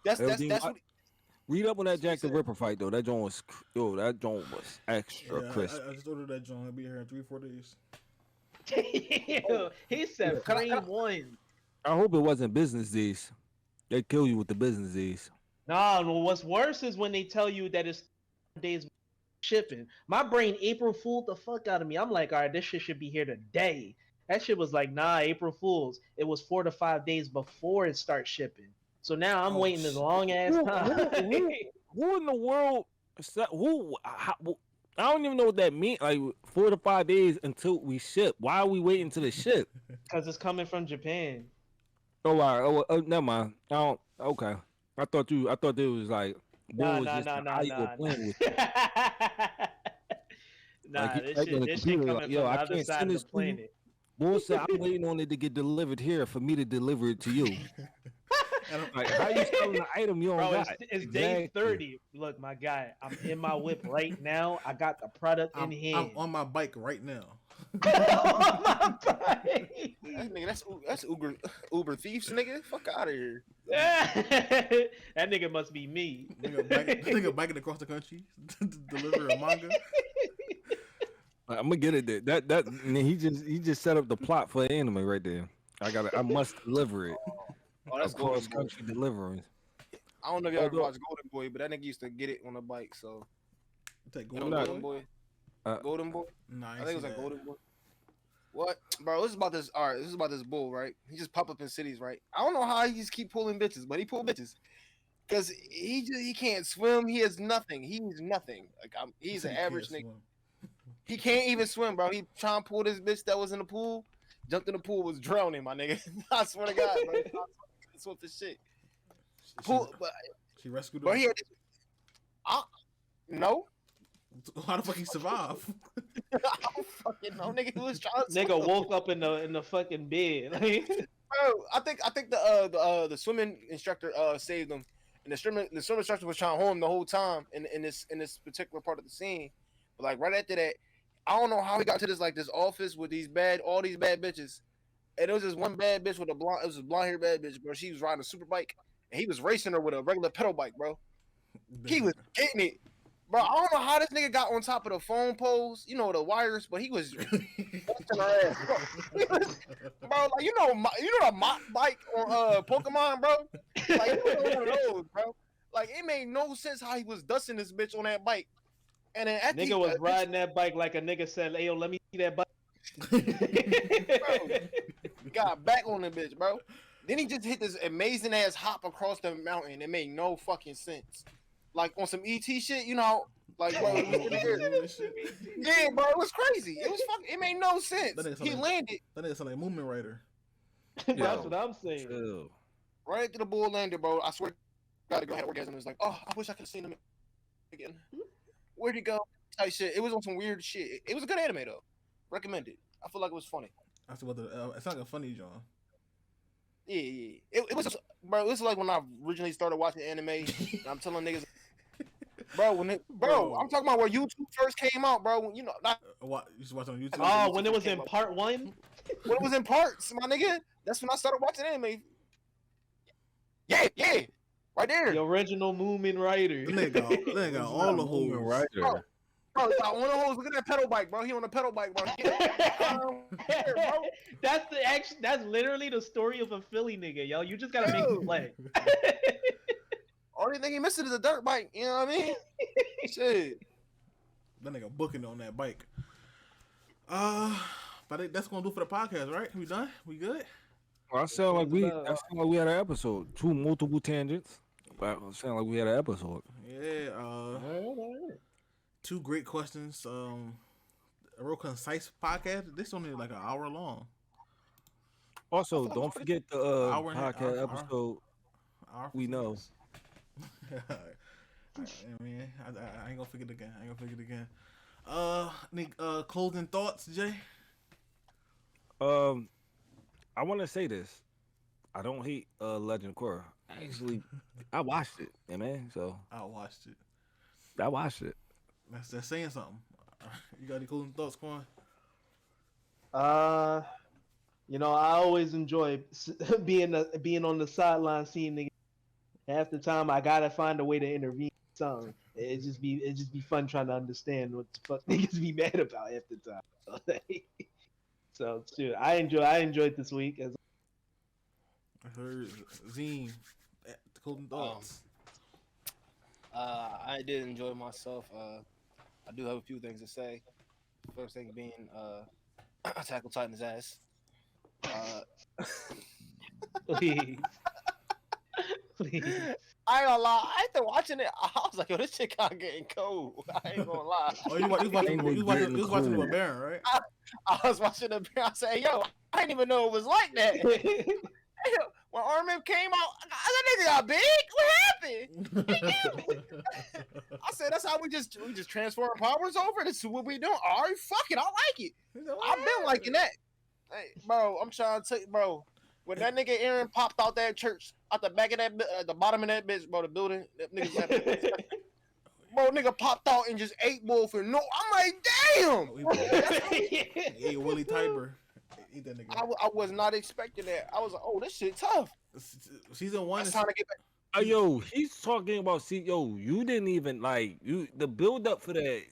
That's what.
Read up on that Jack the Ripper fight though. That joint was extra crisp.
I just ordered that joint. I'll be here in 3-4 days.
He said free one.
I hope it wasn't business days. They kill you with the business days.
No, what's worse is when they tell you that it's days shipping. My brain April Fooled the fuck out of me. I'm like, all right, this shit should be here today. That shit was like, nah, April Fools. It was 4 to 5 days before it starts shipping. So now I'm waiting this long ass time.
Who in the world? I don't even know what that means. Like 4 to 5 days until we ship. Why are we waiting till the ship?
Because it's coming from Japan.
Oh, all right. Oh, never mind. I don't. Okay. I thought it was like.
Nah.
Nah,
this shit coming from the other side of the planet.
Bull said, I'm waiting on it to get delivered here for me to deliver it to you. Like, how you selling the item you don't got?
It's day 30. Look, my guy, I'm in my whip right now. I got the product in hand.
I'm on my bike right now.
On my bike.
Nigga, that's Uber thieves, nigga. Fuck out of here.
That nigga must be me.
Nigga biking across the country to deliver a manga.
I'm gonna get it there. That he just set up the plot for the anime right there. I must deliver it.
Oh, that's
Golden
Boy.
Country Deliverance.
I don't know if y'all ever watched Golden Boy, but that nigga used to get it on a bike. So
take
Golden Boy. Golden Boy.
Nah,
I think it was like Golden Boy. What, bro? This is about this. All right, this is about this bull, right? He just pop up in cities, right? I don't know how he just keep pulling bitches, but he pull bitches because he can't swim. He has nothing. He's nothing. Like he's an average nigga. He can't even swim, bro. He trying to pull this bitch that was in the pool. Jumped in the pool, was drowning, my nigga. I swear to God, bro. That's what the shit.
She rescued him.
But he had no.
How the fuck he survive?
I don't fucking know, nigga. He was trying to
Nigga woke up in the fucking bed.
Bro, I think the swimming instructor saved him, and the swimming instructor was trying to hold him the whole time in this particular part of the scene. But like right after that, I don't know how he got to this office with all these bad bitches, and it was this one bad bitch with a blonde haired bad bitch, bro. She was riding a super bike, and he was racing her with a regular pedal bike, bro. He was getting it, bro. I don't know how this nigga got on top of the phone poles, the wires, but he was busting her ass, bro. Like the mop bike on Pokemon, bro. Like one of those, bro. Like it made no sense how he was dusting this bitch on that bike. And then
nigga was riding that bike like a nigga said, "Hey, yo, let me see that bike."
Bro, got back on the bitch, bro. Then he just hit this amazing ass hop across the mountain. It made no fucking sense. Like on some ET shit, like bro, it was yeah, bro, it was crazy. It was fucking. It made no sense. He landed.
That nigga sound like a movement writer.
That's what I'm saying.
Chill.
Right after the bull landed, bro. I swear, got to go had an orgasm. It was like, oh, I wish I could have seen him again. Where'd he go? Type shit. It was on some weird shit. It was a good anime though. Recommended. I feel like it was funny.
It's not like a funny John.
Yeah. It was, bro. It was like when I originally started watching anime. And I'm telling niggas, bro. I'm talking about where YouTube first came out, bro.
What you used to watch on YouTube?
Oh, when it was in part 1.
When it was in parts, my nigga. That's when I started watching anime. Yeah. Right there.
The original Moomin writer.
Nigga, all the hoes.
Bro, Bro, on the hose, look at that pedal bike, bro. He on a pedal bike, bro.
That's literally the story of a Philly nigga, yo. You just gotta make him play.
Only thing he missing is a dirt bike. You know what I mean? Shit.
That nigga booking on that bike. But that's gonna do for the podcast, right? We done? We good?
Well, I sound like we had an episode. Two multiple tangents. But it sound like we had an episode.
Yeah. Two great questions. A real concise podcast. This only like an hour long.
Also, don't forget the podcast episode. We know.
I mean, I ain't gonna forget again. Any closing thoughts, Jay?
I want to say this. I don't hate Legend of Korra. Actually, I watched it, man. So
I watched it. That's saying something. You got any closing thoughts, Kwan?
You know, I always enjoy being on the sideline, seeing niggas. Half the time, I gotta find a way to intervene. Something. It just be fun trying to understand what the fuck niggas be mad about half the time. So shoot, I enjoyed this week.
I heard Zeem. Closing thoughts.
I did enjoy myself. I do have a few things to say. First thing being, Attack on Titan's ass.
Please.
I ain't gonna lie. After watching it, I was like, "Yo, this shit kind of getting cold." I ain't gonna lie.
Oh, you watching the Baron, right?
I was watching the Baron. I said, "Yo, I didn't even know it was like that." When Armin came out, that nigga got big. What happened? I said, "That's how we just transform powers over. This is what we doing." All right, fuck it, I like it. I've been liking that. Hey, bro, I'm trying to tell you, bro. When that nigga Eren popped out that church, out the back of that, the bottom of that bitch, bro, the building, that nigga, bro, nigga popped out and just ate wolf and no, I'm like, damn.
Hey, Willie Tiber. Eat that nigga.
I was not expecting that. I was like, oh, this shit tough.
Season 1 is
trying to get back.
Yo, he's talking about you didn't even like the build up for that.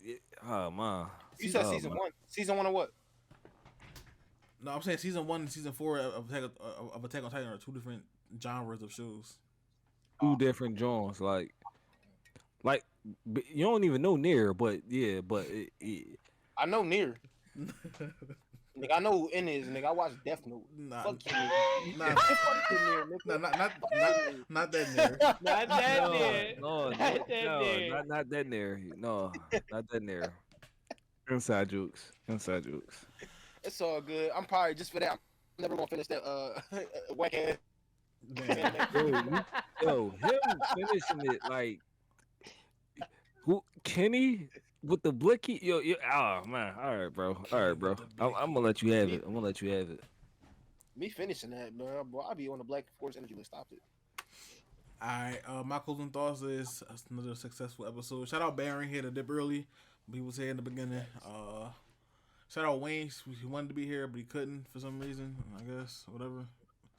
Oh man.
You said season 1. Season 1 of what?
No, I'm saying season 1 and season 4 of Attack on Titan are two different genres of shows.
Two different genres, like you don't even know Near, but yeah,
I know Near. Nigga, I know who N is, nigga. I watch Death Note.
Nah,
fuck you,
nah, not that Near.
Not that near.
No, not that Near. No, not that Near. Inside jokes.
It's all good. I'm probably just for that. I'm never gonna finish that whack ass.
Yo, him finishing it like who? Kenny with the blicky? Yo, oh man, all right, bro. I'm gonna let you have it.
Me finishing that, bro. I'll be on the Black Force Energy list. Stop it.
All right, my closing thoughts is another successful episode. Shout out Baron here to dip early. He was here in the beginning. Shout out Wayne. He wanted to be here, but he couldn't for some reason. I guess whatever.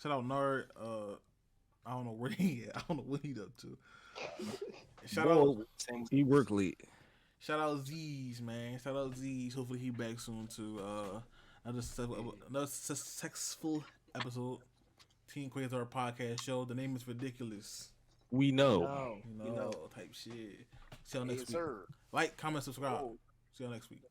Shout out Nard. I don't know where he at. I don't know what he up to. Shout out.
He work late.
Shout out Z's, man. Shout out Z's. Hopefully he back soon to another successful episode. Team Quazar podcast show. The name is ridiculous.
We know.
You know type shit. See y'all next week.
Sir.
Like, comment, subscribe. See y'all next week.